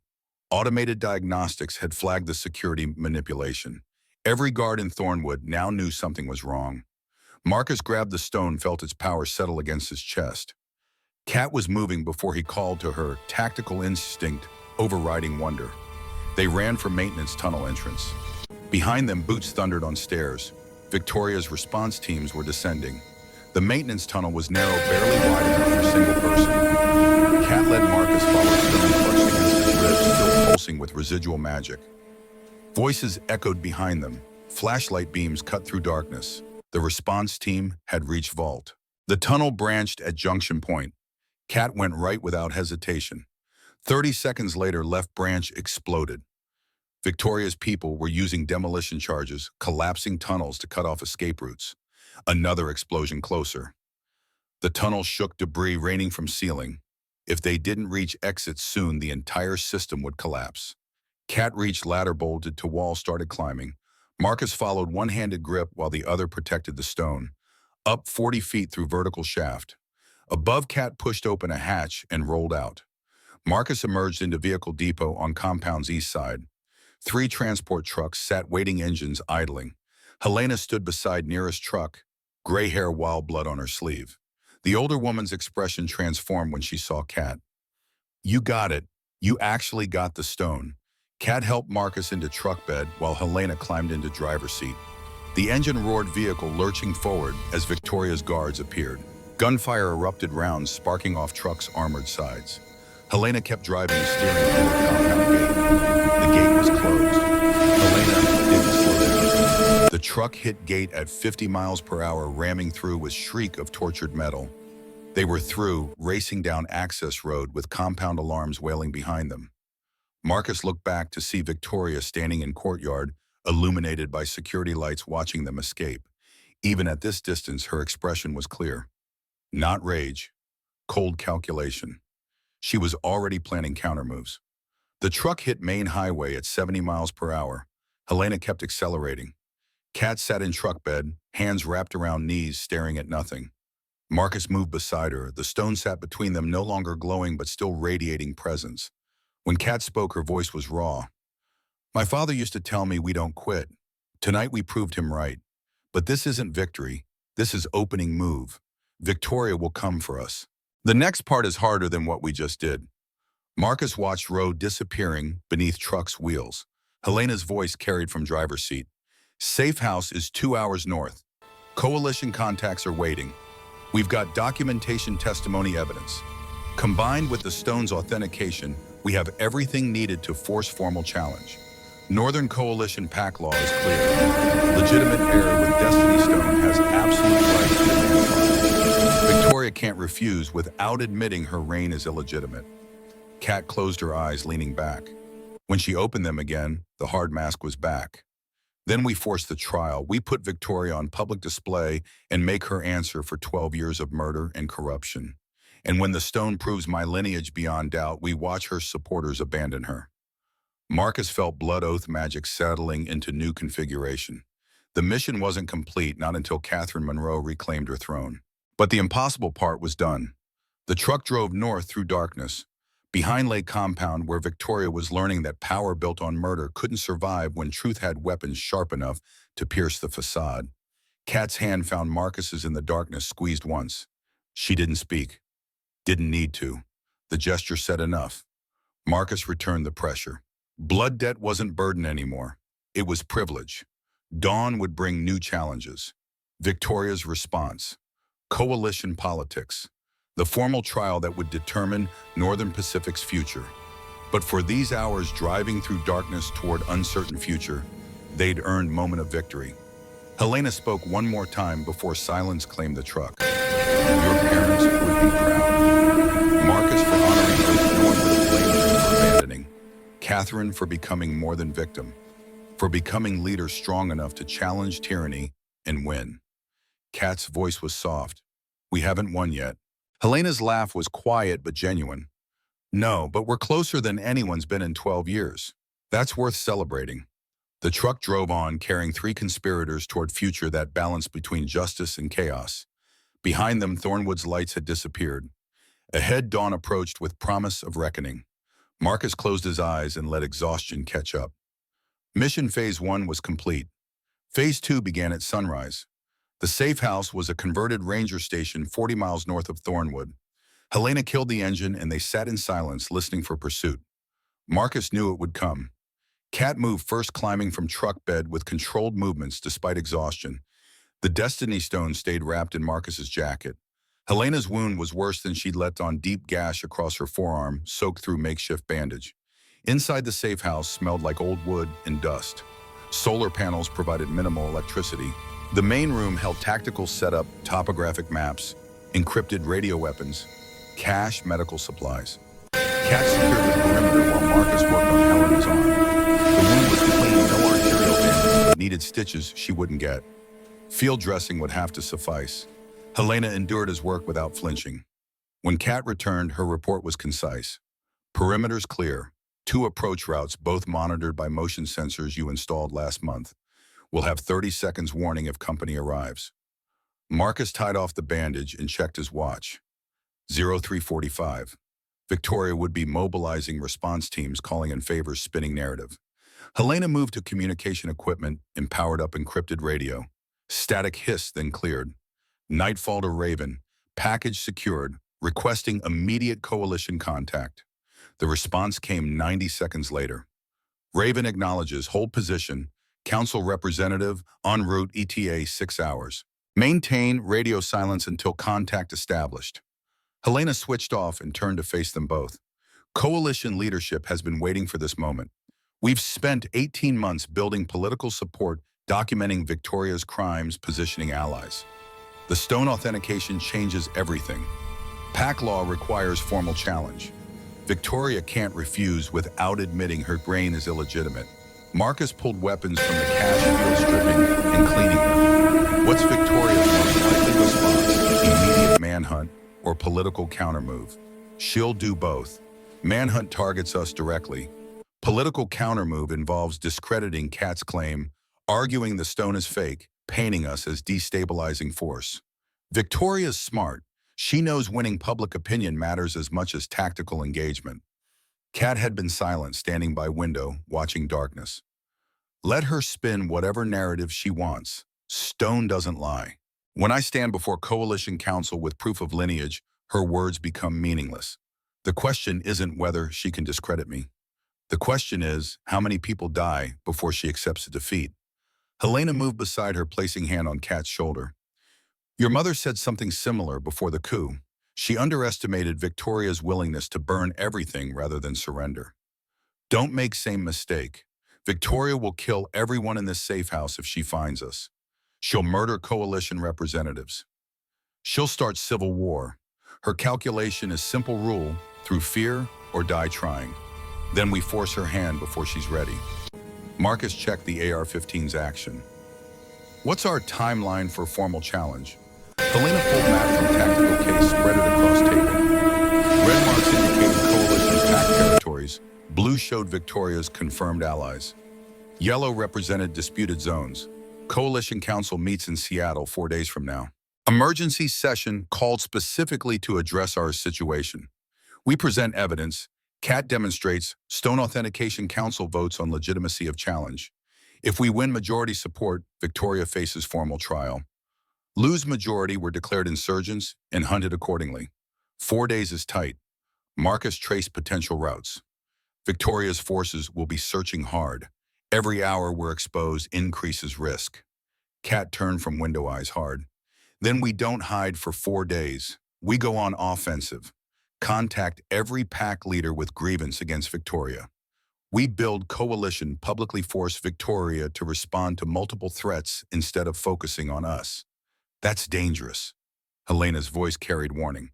Automated diagnostics had flagged the security manipulation. Every guard in Thornwood now knew something was wrong. Marcus grabbed the stone, felt its power settle against his chest. Kat was moving before he called to her, tactical instinct overriding wonder. They ran for maintenance tunnel entrance. Behind them, boots thundered on stairs. Victoria's response teams were descending. The maintenance tunnel was narrow, barely wide enough for a single person. Kat led Marcus, followed stone clutched against his ribs, still pulsing with residual magic. Voices echoed behind them. Flashlight beams cut through darkness. The response team had reached vault. The tunnel branched at junction point. Kat went right without hesitation. 30 seconds later, left branch exploded. Victoria's people were using demolition charges, collapsing tunnels to cut off escape routes. Another explosion closer. The tunnel shook, debris raining from ceiling. If they didn't reach exits soon, the entire system would collapse. Kat reached ladder, bolted to wall, started climbing. Marcus followed, one-handed grip while the other protected the stone. Up 40 feet through vertical shaft. Above, Kat pushed open a hatch and rolled out. Marcus emerged into vehicle depot on compound's east side. 3 transport trucks sat waiting, engines idling. Helena stood beside nearest truck, gray hair, wild blood on her sleeve. The older woman's expression transformed when she saw Kat. "You got it. You actually got the stone." Kat helped Marcus into truck bed while Helena climbed into driver's seat. The engine-roared vehicle lurching forward as Victoria's guards appeared. Gunfire erupted, rounds sparking off truck's armored sides. Helena kept driving, steering toward the compound gate. The gate was closed. Helena didn't slow down. The truck hit gate at 50 miles per hour, ramming through with shriek of tortured metal. They were through, racing down access road with compound alarms wailing behind them. Marcus looked back to see Victoria standing in courtyard, illuminated by security lights watching them escape. Even at this distance, her expression was clear. Not rage, cold calculation. She was already planning countermoves. The truck hit main highway at 70 miles per hour. Helena kept accelerating. Kat sat in truck bed, hands wrapped around knees, staring at nothing. Marcus moved beside her. The stone sat between them, no longer glowing but still radiating presence. When Kat spoke, her voice was raw. My father used to tell me we don't quit. Tonight we proved him right. But this isn't victory. This is opening move. Victoria will come for us. The next part is harder than what we just did. Marcus watched road disappearing beneath truck's wheels. Helena's voice carried from driver's seat. Safe house is 2 hours north. Coalition contacts are waiting. We've got documentation, testimony, evidence. Combined with the stone's authentication, we have everything needed to force formal challenge. Northern Coalition pack law is clear. Legitimate heir with Destiny Stone has absolute right to advance. Victoria can't refuse without admitting her reign is illegitimate. Kat closed her eyes, leaning back. When she opened them again, the hard mask was back. Then we forced the trial. We put Victoria on public display and make her answer for 12 years of murder and corruption. And when the stone proves my lineage beyond doubt, we watch her supporters abandon her. Marcus felt blood oath magic settling into new configuration. The mission wasn't complete, not until Catherine Monroe reclaimed her throne. But the impossible part was done. The truck drove north through darkness. Behind lay compound where Victoria was learning that power built on murder couldn't survive when truth had weapons sharp enough to pierce the facade. Kat's hand found Marcus's in the darkness, squeezed once. She didn't speak. Didn't need to. The gesture said enough. Marcus returned the pressure. Blood debt wasn't burden anymore. It was privilege. Dawn would bring new challenges. Victoria's response. Coalition politics. The formal trial that would determine Northern Pacific's future. But for these hours driving through darkness toward uncertain future, they'd earned moment of victory. Helena spoke one more time before silence claimed the truck. Your parents would be proud. Marcus for honoring those no one would have blamed him for abandoning. Catherine for becoming more than victim. For becoming leader strong enough to challenge tyranny and win. Kat's voice was soft. We haven't won yet. Helena's laugh was quiet but genuine. No, but we're closer than anyone's been in 12 years. That's worth celebrating. The truck drove on, carrying 3 conspirators toward future that balanced between justice and chaos. Behind them, Thornwood's lights had disappeared. Ahead, dawn approached with promise of reckoning. Marcus closed his eyes and let exhaustion catch up. Mission Phase 1 was complete. Phase 2 began at sunrise. The safe house was a converted ranger station 40 miles north of Thornwood. Helena killed the engine and they sat in silence, listening for pursuit. Marcus knew it would come. Kat moved first, climbing from truck bed with controlled movements despite exhaustion. The Destiny Stone stayed wrapped in Marcus's jacket. Helena's wound was worse than she'd let on, deep gash across her forearm, soaked through makeshift bandage. Inside the safe house smelled like old wood and dust. Solar panels provided minimal electricity. The main room held tactical setup, topographic maps, encrypted radio weapons, cache medical supplies. Kat secured the perimeter while Marcus worked on Helena's arm. The wound was clean, no arterial damage, but needed stitches she wouldn't get. Field dressing would have to suffice. Helena endured his work without flinching. When Kat returned, her report was concise. Perimeters clear. 2 approach routes, both monitored by motion sensors you installed last month. We'll have 30 seconds warning if company arrives. Marcus tied off the bandage and checked his watch. 0345. Victoria would be mobilizing response teams, calling in favors, spinning narrative. Helena moved to communication equipment and powered up encrypted radio. Static hissed, then cleared. Nightfall to Raven, package secured, requesting immediate coalition contact. The response came 90 seconds later. Raven acknowledges, hold position, council representative, en route ETA 6 hours. Maintain radio silence until contact established. Helena switched off and turned to face them both. Coalition leadership has been waiting for this moment. We've spent 18 months building political support, documenting Victoria's crimes, positioning allies. The stone authentication changes everything. PAC law requires formal challenge. Victoria can't refuse without admitting her grain is illegitimate. Marcus pulled weapons from the cash field, stripping and cleaning them. What's Victoria's most likely response? Immediate manhunt or political countermove? She'll do both. Manhunt targets us directly. Political countermove involves discrediting Kat's claim, arguing the stone is fake, painting us as destabilizing force. Victoria's smart. She knows winning public opinion matters as much as tactical engagement. Kat had been silent, standing by window, watching darkness. Let her spin whatever narrative she wants. Stone doesn't lie. When I stand before Coalition Council with proof of lineage, her words become meaningless. The question isn't whether she can discredit me. The question is, how many people die before she accepts a defeat? Helena moved beside her, placing hand on Kat's shoulder. Your mother said something similar before the coup. She underestimated Victoria's willingness to burn everything rather than surrender. Don't make same mistake. Victoria will kill everyone in this safe house if she finds us. She'll murder coalition representatives. She'll start civil war. Her calculation is simple rule, through fear or die trying. Then we force her hand before she's ready. Marcus checked the AR-15's action. What's our timeline for formal challenge? Helena pulled map from tactical case, spread it across table. Red marks indicated coalition pact territories. Blue showed Victoria's confirmed allies. Yellow represented disputed zones. Coalition Council meets in Seattle 4 days from now. Emergency session called specifically to address our situation. We present evidence. Kat demonstrates. Stone Authentication Council votes on legitimacy of challenge. If we win majority support, Victoria faces formal trial. Lose majority, we're declared insurgents and hunted accordingly. 4 days is tight. Marcus traced potential routes. Victoria's forces will be searching hard. Every hour we're exposed increases risk. Kat turned from window, eyes hard. Then we don't hide for 4 days. We go on offensive. Contact every PAC leader with grievance against Victoria. We build coalition, publicly force Victoria to respond to multiple threats instead of focusing on us. That's dangerous. Helena's voice carried warning.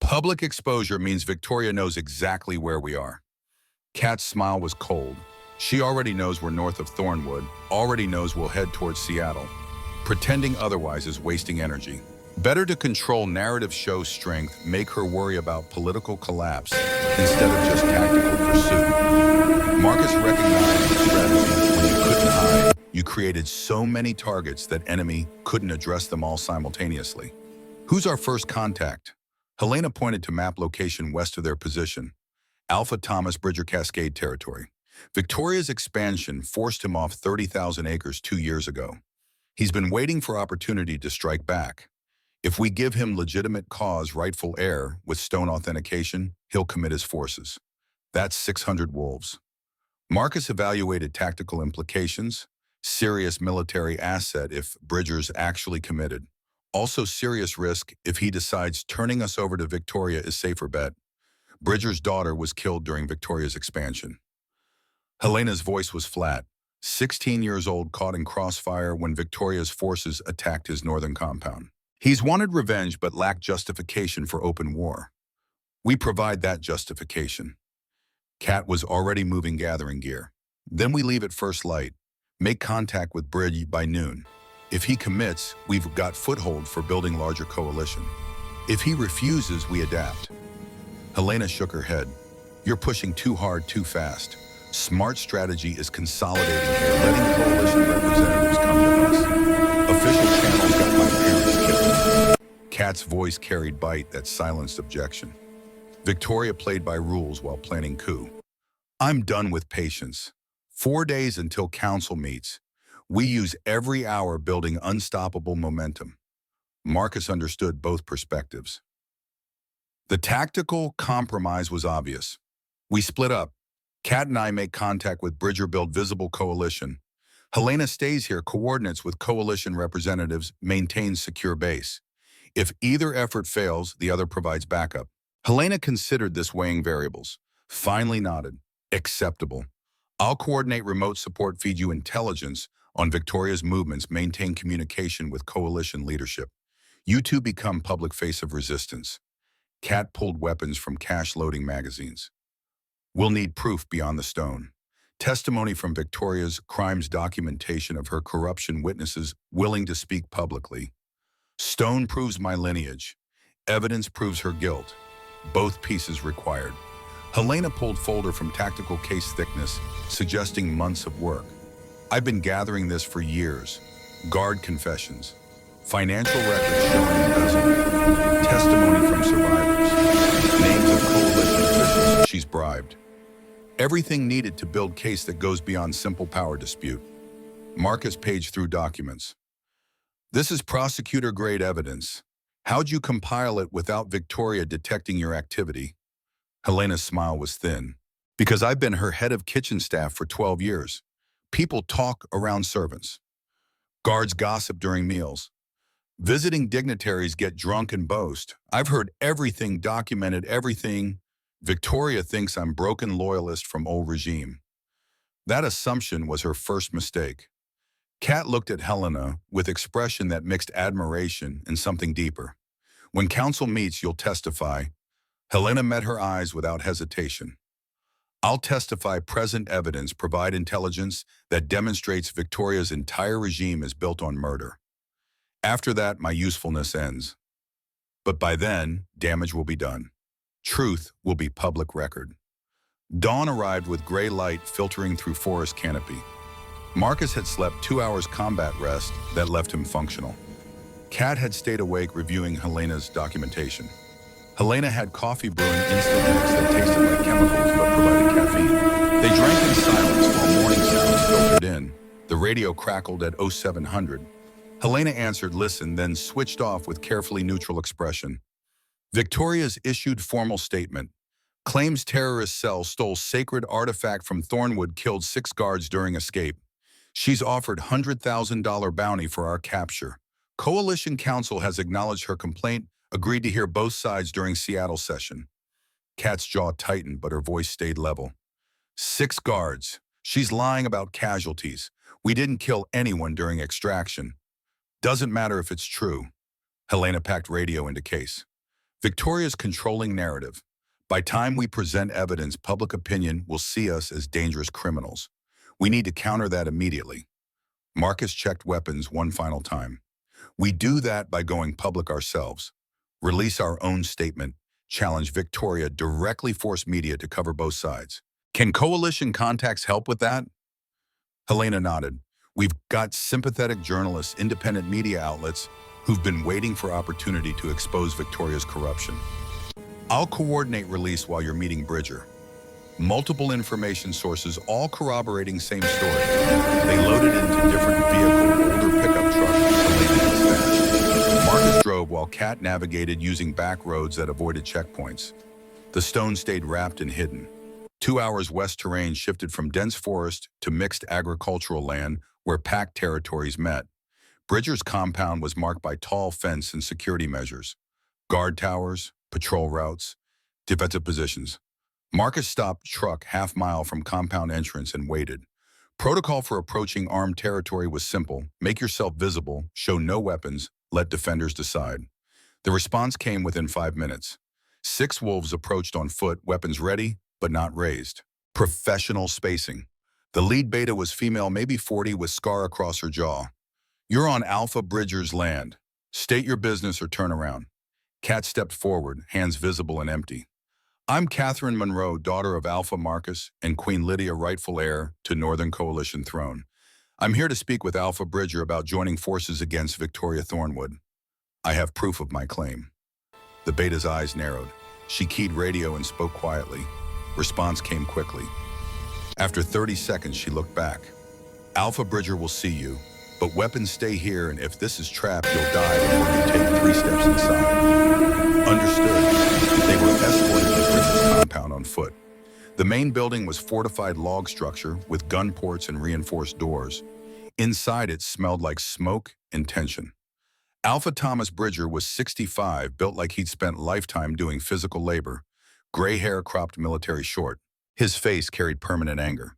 Public exposure means Victoria knows exactly where we are. Kat's smile was cold. She already knows we're north of Thornwood, already knows we'll head towards Seattle. Pretending otherwise is wasting energy. Better to control narrative, show strength, make her worry about political collapse instead of just tactical pursuit. Marcus recognized the strategy. When you couldn't hide, you created so many targets that enemy couldn't address them all simultaneously. Who's our first contact? Helena pointed to map location west of their position. Alpha Thomas Bridger Cascade territory. Victoria's expansion forced him off 30,000 acres 2 years ago. He's been waiting for opportunity to strike back. If we give him legitimate cause, rightful heir, with stone authentication, he'll commit his forces. That's 600 wolves. Marcus evaluated tactical implications, serious military asset if Bridger's actually committed. Also serious risk if he decides turning us over to Victoria is safer bet. Bridger's daughter was killed during Victoria's expansion. Helena's voice was flat. 16 years old, caught in crossfire when Victoria's forces attacked his northern compound. He's wanted revenge but lacked justification for open war. We provide that justification. Kat was already moving gathering gear. Then we leave at first light. Make contact with Bridge by noon. If he commits, we've got foothold for building larger coalition. If he refuses, we adapt. Helena shook her head. You're pushing too hard, too fast. Smart strategy is consolidating here, letting coalition representatives come to us. Official channels got my parents killed. Kat's voice carried bite that silenced objection. Victoria played by rules while planning coup. I'm done with patience. 4 days until council meets. We use every hour building unstoppable momentum. Marcus understood both perspectives. The tactical compromise was obvious. We split up. Kat and I make contact with Bridger build visible coalition. Helena stays here, coordinates with coalition representatives, maintains secure base. If either effort fails, the other provides backup. Helena considered this, weighing variables. Finally nodded. Acceptable. I'll coordinate remote support, feed you intelligence on Victoria's movements, maintain communication with coalition leadership. You two become public face of resistance. Kat pulled weapons from cache-loading magazines. We'll need proof beyond the stone. Testimony from Victoria's crimes, documentation of her corruption, witnesses willing to speak publicly. Stone proves my lineage. Evidence proves her guilt. Both pieces required. Helena pulled folder from tactical case thickness, suggesting months of work. I've been gathering this for years. Guard confessions. Financial records showing embezzlement. Testimony from survivors. Names of coalition officials she's bribed. Everything needed to build case that goes beyond simple power dispute. Marcus paged through documents. This is prosecutor-grade evidence. How'd you compile it without Victoria detecting your activity? Helena's smile was thin. Because I've been her head of kitchen staff for 12 years. People talk around servants. Guards gossip during meals. Visiting dignitaries get drunk and boast. I've heard everything, documented everything. Victoria thinks I'm broken loyalist from old regime. That assumption was her first mistake. Kat looked at Helena with expression that mixed admiration and something deeper. When counsel meets, you'll testify. Helena met her eyes without hesitation. I'll testify present evidence, provide intelligence that demonstrates Victoria's entire regime is built on murder. After that, my usefulness ends. But by then, damage will be done. Truth will be public record. Dawn arrived with gray light filtering through forest canopy. Marcus had slept 2 hours combat rest that left him functional. Kat had stayed awake reviewing Helena's documentation. Helena had coffee brewing instant mix that tasted like chemicals but provided caffeine. They drank in silence while morning sounds filtered in. The radio crackled at 0700. Helena answered, listened, then switched off with carefully neutral expression. Victoria's issued formal statement. Claims terrorist cell stole sacred artifact from Thornwood, killed 6 guards during escape. She's offered $100,000 bounty for our capture. Coalition Council has acknowledged her complaint, agreed to hear both sides during Seattle session. Kat's jaw tightened, but her voice stayed level. 6 guards. She's lying about casualties. We didn't kill anyone during extraction. Doesn't matter if it's true. Helena packed radio into case. Victoria's controlling narrative. By time we present evidence, public opinion will see us as dangerous criminals. We need to counter that immediately. Marcus checked weapons one final time. We do that by going public ourselves. Release our own statement. Challenge Victoria, directly force media to cover both sides. Can coalition contacts help with that? Helena nodded. We've got sympathetic journalists, independent media outlets who've been waiting for opportunity to expose Victoria's corruption. I'll coordinate release while you're meeting Bridger. Multiple information sources, all corroborating same story. They loaded into different vehicle, older pickup trucks, Helena dispatched. Marcus drove while Kat navigated using back roads that avoided checkpoints. The stone stayed wrapped and hidden. 2 hours west, terrain shifted from dense forest to mixed agricultural land where packed territories met. Bridger's compound was marked by tall fence and security measures. Guard towers, patrol routes, defensive positions. Marcus stopped truck half-mile from compound entrance and waited. Protocol for approaching armed territory was simple. Make yourself visible, show no weapons, let defenders decide. The response came within 5 minutes. 6 wolves approached on foot, weapons ready, but not raised. Professional spacing. The lead beta was female, maybe 40, with scar across her jaw. You're on Alpha Bridger's land. State your business or turn around. Kat stepped forward, hands visible and empty. I'm Catherine Monroe, daughter of Alpha Marcus and Queen Lydia, rightful heir to Northern Coalition throne. I'm here to speak with Alpha Bridger about joining forces against Victoria Thornwood. I have proof of my claim. The beta's eyes narrowed. She keyed radio and spoke quietly. Response came quickly. After 30 seconds, she looked back. Alpha Bridger will see you, but weapons stay here, and if this is trapped, you'll die before you take 3 steps inside. Understood. They were escorted to Bridger's compound on foot. The main building was fortified log structure with gun ports and reinforced doors. Inside it smelled like smoke and tension. Alpha Thomas Bridger was 65, built like he'd spent lifetime doing physical labor, gray hair cropped military short. His face carried permanent anger.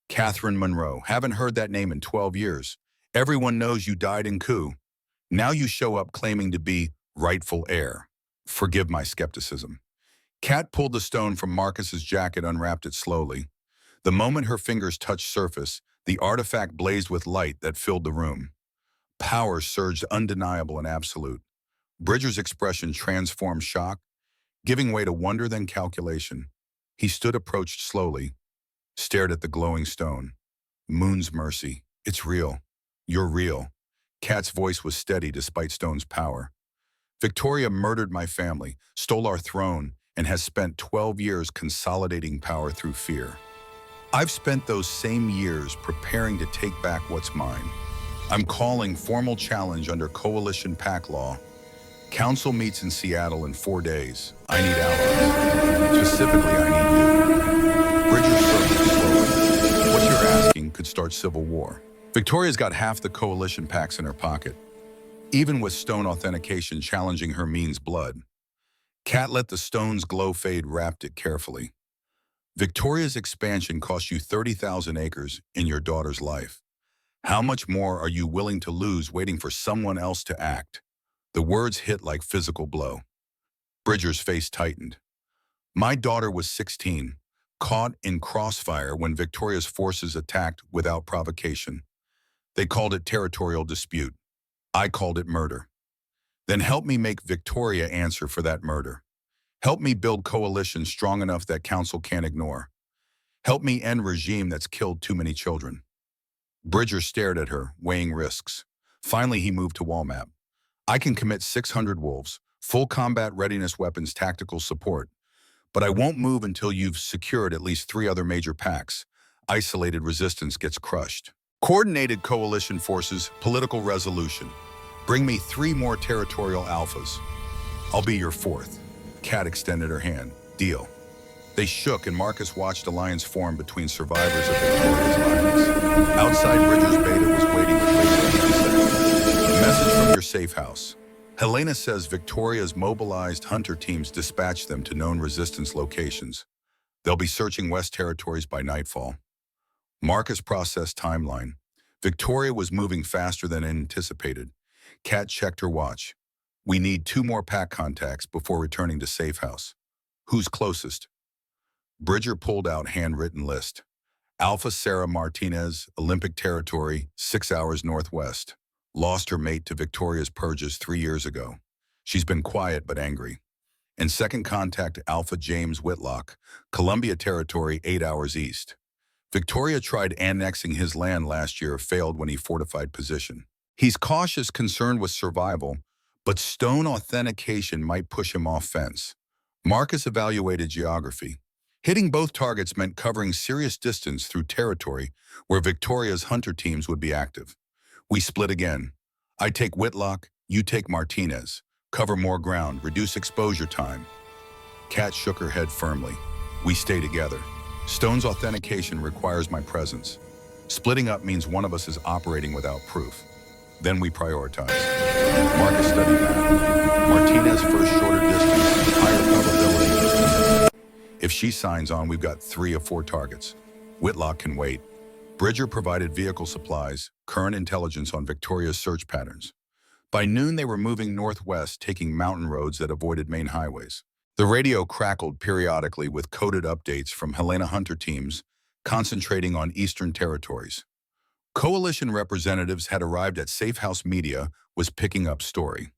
Catherine Monroe, haven't heard that name in 12 years. Everyone knows you died in coup. Now you show up claiming to be rightful heir. Forgive my skepticism. Kat pulled the stone from Marcus's jacket, unwrapped it slowly. The moment her fingers touched surface, the artifact blazed with light that filled the room. Power surged, undeniable and absolute. Bridger's expression transformed shock, giving way to wonder, then calculation. He stood, approached slowly, stared at the glowing stone. Moon's mercy. It's real. You're real. Kat's voice was steady despite Stone's power. Victoria murdered my family, stole our throne, and has spent 12 years consolidating power through fear. I've spent those same years preparing to take back what's mine. I'm calling formal challenge under Coalition Pact law. Council meets in Seattle in 4 days. I need allies. Specifically, I need you. Bridger circled slowly. What you're asking could start civil war. Victoria's got half the Coalition packs in her pocket. Even with stone authentication challenging her means blood. Kat let the stone's glow fade, wrapped it carefully. Victoria's expansion cost you 30,000 acres in your daughter's life. How much more are you willing to lose waiting for someone else to act? The words hit like physical blow. Bridger's face tightened. My daughter was 16, caught in crossfire when Victoria's forces attacked without provocation. They called it territorial dispute. I called it murder. Then help me make Victoria answer for that murder. Help me build coalition strong enough that council can't ignore. Help me end regime that's killed too many children. Bridger stared at her, weighing risks. Finally, he moved to wall map. I can commit 600 wolves, full combat readiness weapons, tactical support. But I won't move until you've secured at least 3 other major packs. Isolated resistance gets crushed. Coordinated coalition forces, political resolution. Bring me 3 more territorial alphas. I'll be your 4th. Kat extended her hand. Deal. They shook, and Marcus watched alliance form between survivors of Victoria's violence. Outside, Bridger's beta was waiting with message from your safe house. Helena says Victoria's mobilized hunter teams dispatched them to known resistance locations. They'll be searching West Territories by nightfall. Marcus processed timeline. Victoria was moving faster than anticipated. Kat checked her watch. We need 2 more pack contacts before returning to safe house. Who's closest? Bridger pulled out handwritten list. Alpha Sarah Martinez, Olympic Territory, 6 hours northwest. Lost her mate to Victoria's purges 3 years ago. She's been quiet but angry. And second contact, Alpha James Whitlock, Columbia Territory, 8 hours east. Victoria tried annexing his land last year, failed when he fortified position. He's cautious, concerned with survival, but stone authentication might push him off fence. Marcus evaluated geography. Hitting both targets meant covering serious distance through territory where Victoria's hunter teams would be active. We split again. I take Whitlock, you take Martinez. Cover more ground, reduce exposure time. Kat shook her head firmly. We stay together. Stone's authentication requires my presence. Splitting up means one of us is operating without proof. Then we prioritize. Marcus studied that. Martinez first, shorter distance, higher probability. If she signs on, we've got 3 of 4 targets. Whitlock can wait. Bridger provided vehicle supplies, current intelligence on Victoria's search patterns. By noon, they were moving northwest, taking mountain roads that avoided main highways. The radio crackled periodically with coded updates from Helena hunter teams, concentrating on eastern territories. Coalition representatives had arrived at Safe House Media, was picking up story.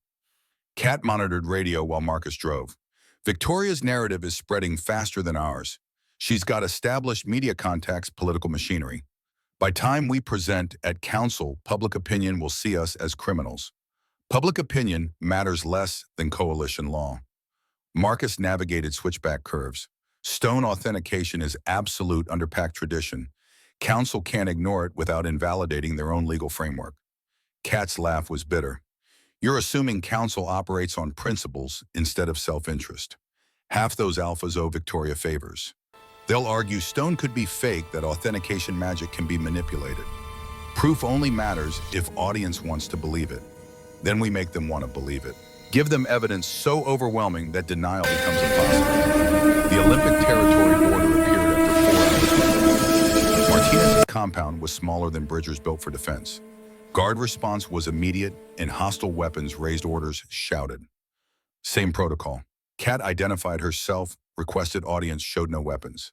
Kat monitored radio while Marcus drove. Victoria's narrative is spreading faster than ours. She's got established media contacts, political machinery. By time we present at council, public opinion will see us as criminals. Public opinion matters less than coalition law. Marcus navigated switchback curves. Stone authentication is absolute under pact tradition. Council can't ignore it without invalidating their own legal framework. Kat's laugh was bitter. You're assuming council operates on principles instead of self-interest. Half those alphas owe Victoria favors. They'll argue stone could be fake, that authentication magic can be manipulated. Proof only matters if audience wants to believe it. Then we make them want to believe it. Give them evidence so overwhelming that denial becomes impossible. The Olympic territory border appeared after 4 hours. Martinez's compound was smaller than Bridger's built for defense. Guard response was immediate, and hostile weapons raised orders shouted. Same protocol. Kat identified herself, requested audience, showed no weapons.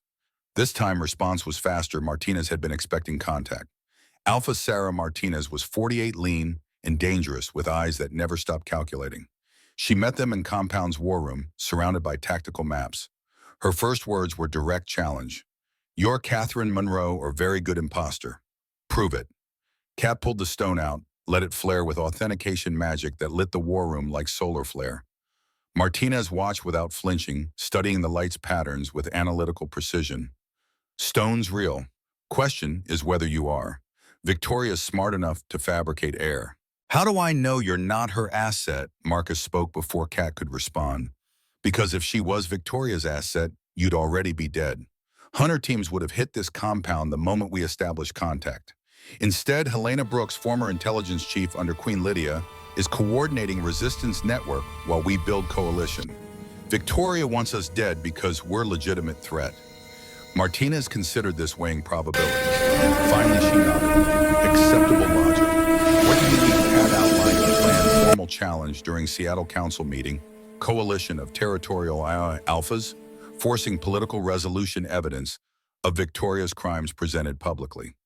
This time response was faster. Martinez had been expecting contact. Alpha Sarah Martinez was 48, lean and dangerous, with eyes that never stopped calculating. She met them in compound's war room, surrounded by tactical maps. Her first words were direct challenge. "You're Catherine Monroe, or very good imposter. Prove it." Kat pulled the stone out, let it flare with authentication magic that lit the war room like solar flare. Martinez watched without flinching, studying the light's patterns with analytical precision. Stone's real. Question is whether you are. Victoria's smart enough to fabricate air. "How do I know you're not her asset?" Marcus spoke before Kat could respond. "Because if she was Victoria's asset, you'd already be dead. Hunter teams would have hit this compound the moment we established contact. Instead, Helena Brooks, former intelligence chief under Queen Lydia, is coordinating resistance network while we build coalition. Victoria wants us dead because we're a legitimate threat." Martinez considered this, weighing probabilities. Finally, she nodded. Acceptable logic. What do you need? Kat outlined a planned formal challenge during Seattle Council meeting. Coalition of territorial alphas, forcing political resolution, evidence of Victoria's crimes presented publicly.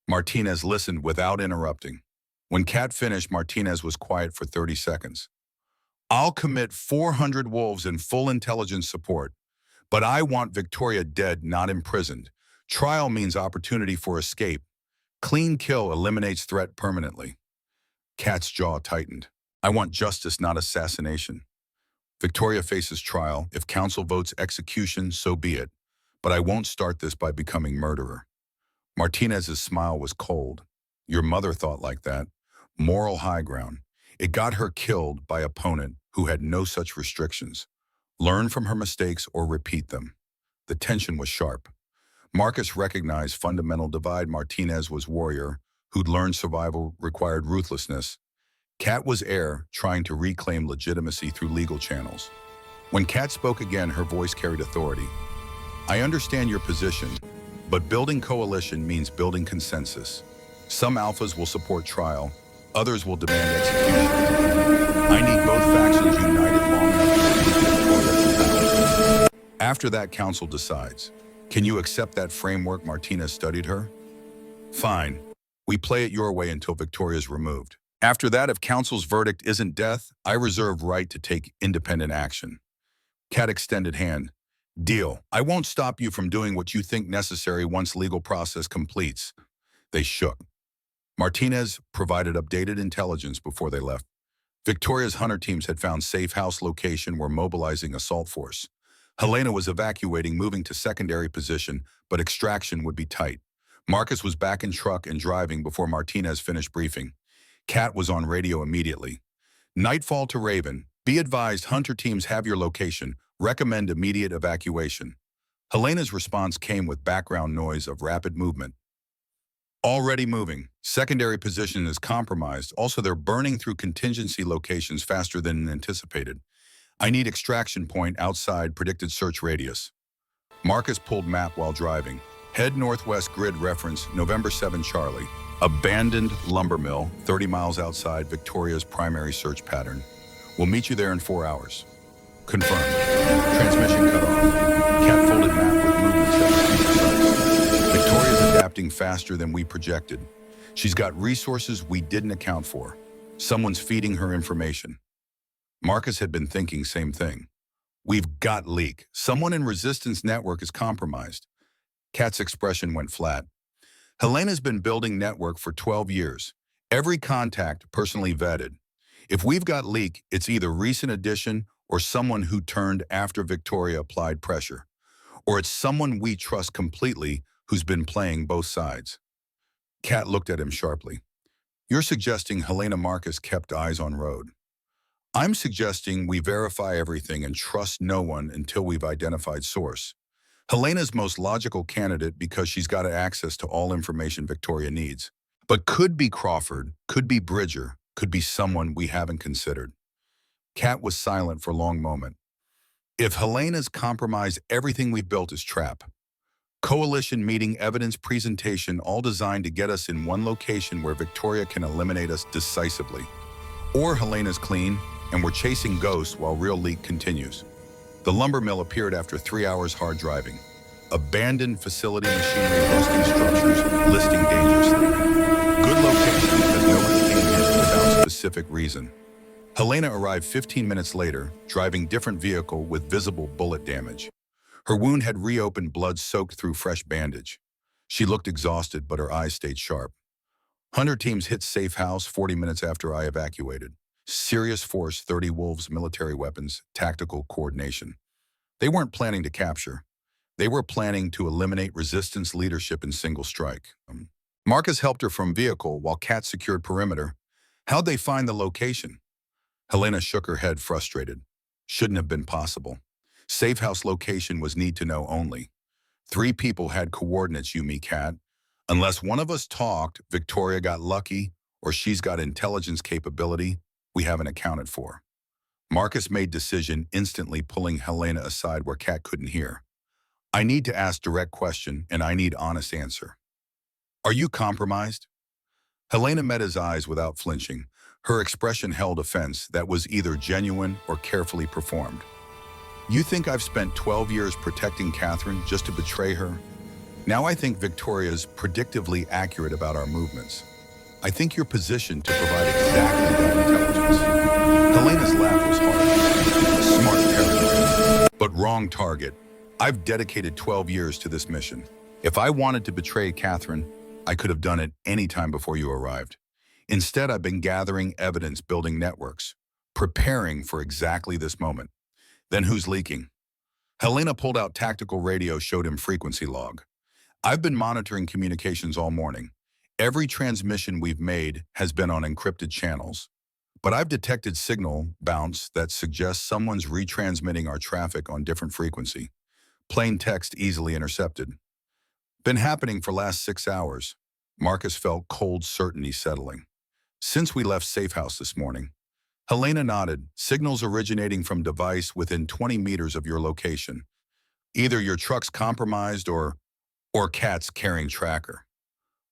Martinez listened without interrupting. When Kat finished, Martinez was quiet for 30 seconds. "I'll commit 400 wolves in full intelligence support. But I want Victoria dead, not imprisoned. Trial means opportunity for escape. Clean kill eliminates threat permanently." Kat's jaw tightened. "I want justice, not assassination. Victoria faces trial. If council votes execution, so be it. But I won't start this by becoming murderer." Martinez's smile was cold. "Your mother thought like that. Moral high ground. It got her killed by opponent who had no such restrictions. Learn from her mistakes or repeat them." The tension was sharp. Marcus recognized fundamental divide. Martinez was warrior, who'd learned survival required ruthlessness. Kat was heir, trying to reclaim legitimacy through legal channels. When Kat spoke again, her voice carried authority. "I understand your position, but building coalition means building consensus. Some alphas will support trial, others will demand execution. I need both factions united long enough to remove Victoria from power. After that, council decides. Can you accept that framework?" Martinez studied her. "Fine. We play it your way until Victoria's removed. After that, if council's verdict isn't death, I reserve right to take independent action." Kat extended hand. "Deal. I won't stop you from doing what you think necessary once legal process completes." They shook. Martinez provided updated intelligence before they left. Victoria's hunter teams had found safe house location, were mobilizing assault force. Helena was evacuating, moving to secondary position, but extraction would be tight. Marcus was back in truck and driving before Martinez finished briefing. Kat was on radio immediately. "Nightfall to Raven. Be advised, hunter teams have your location. Recommend immediate evacuation." Helena's response came with background noise of rapid movement. "Already moving. Secondary position is compromised. Also, they're burning through contingency locations faster than anticipated. I need extraction point outside predicted search radius." Marcus pulled map while driving. "Head northwest, grid reference, November 7 Charlie. Abandoned lumber mill, 30 miles outside Victoria's primary search pattern. We'll meet you there in 4 hours." Confirmed. Transmission cut off. Cat folded map with movements that were too precise. Victoria's adapting faster than we projected. She's got resources we didn't account for. Someone's feeding her information. Marcus had been thinking same thing. "We've got leak. Someone in resistance network is compromised." Kat's expression went flat. "Helena's been building network for 12 years. Every contact personally vetted. If we've got leak, it's either recent addition or someone who turned after Victoria applied pressure. Or it's someone we trust completely who's been playing both sides." Kat looked at him sharply. "You're suggesting Helena Marcus kept eyes on road. I'm suggesting we verify everything and trust no one until we've identified source. Helena's most logical candidate because she's got access to all information Victoria needs. But could be Crawford, could be Bridger, could be someone we haven't considered. Kat was silent for a long moment. If Helena's compromised everything we've built is trap. Coalition meeting, evidence presentation, all designed to get us in one location where Victoria can eliminate us decisively. Or Helena's clean, and we're chasing ghosts while real leak continues. The lumber mill appeared after 3 hours hard driving. Abandoned facility machinery, rusting structures, listing dangerously. Good location because no one came here without specific reason. Helena arrived 15 minutes later, driving different vehicle with visible bullet damage. Her wound had reopened, blood soaked through fresh bandage. She looked exhausted, but her eyes stayed sharp. Hunter teams hit safe house 40 minutes after I evacuated. Serious force, 30 wolves, military weapons, tactical coordination. They weren't planning to capture. They were planning to eliminate resistance leadership in single strike. Marcus helped her from vehicle while Kat secured perimeter. How'd they find the location? Helena shook her head, frustrated. Shouldn't have been possible. Safe house location was need to know only. 3 people had coordinates, you, me, Kat. Unless one of us talked, Victoria got lucky, or she's got intelligence capability we haven't accounted for. Marcus made decision, instantly pulling Helena aside where Kat couldn't hear. I need to ask direct question, and I need honest answer. Are you compromised? Helena met his eyes without flinching. Her expression held offense that was either genuine or carefully performed. You think I've spent 12 years protecting Catherine just to betray her? Now I think Victoria's predictively accurate about our movements. I think you're positioned to provide exactly that intelligence. Helena's laugh was hard. Smart paranoia, but wrong target. I've dedicated 12 years to this mission. If I wanted to betray Catherine, I could have done it any time before you arrived. Instead, I've been gathering evidence, building networks, preparing for exactly this moment. Then who's leaking? Helena pulled out tactical radio, showed him frequency log. I've been monitoring communications all morning. Every transmission we've made has been on encrypted channels. But I've detected signal bounce that suggests someone's retransmitting our traffic on different frequency. Plain text easily intercepted. Been happening for last 6 hours. Marcus felt cold certainty settling. Since we left safe house this morning. Helena nodded. Signals originating from device within 20 meters of your location. Either your truck's compromised or Kat's carrying tracker.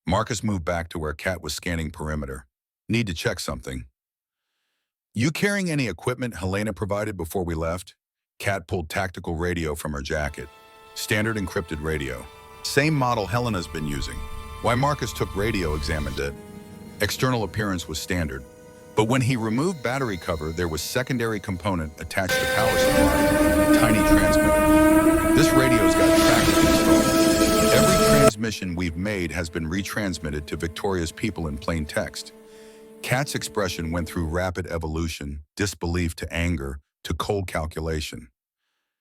Marcus moved back to where Kat was scanning perimeter. Need to check something. You carrying any equipment Helena provided before we left? Kat pulled tactical radio from her jacket. Standard encrypted radio. Same model Helena's been using. Why Marcus took radio, examined it. External appearance was standard. But when he removed battery cover, there was secondary component attached to power supply, tiny transmitter. This radio's got trackers installed. Every transmission we've made has been retransmitted to Victoria's people in plain text. Kat's expression went through rapid evolution, disbelief to anger, to cold calculation.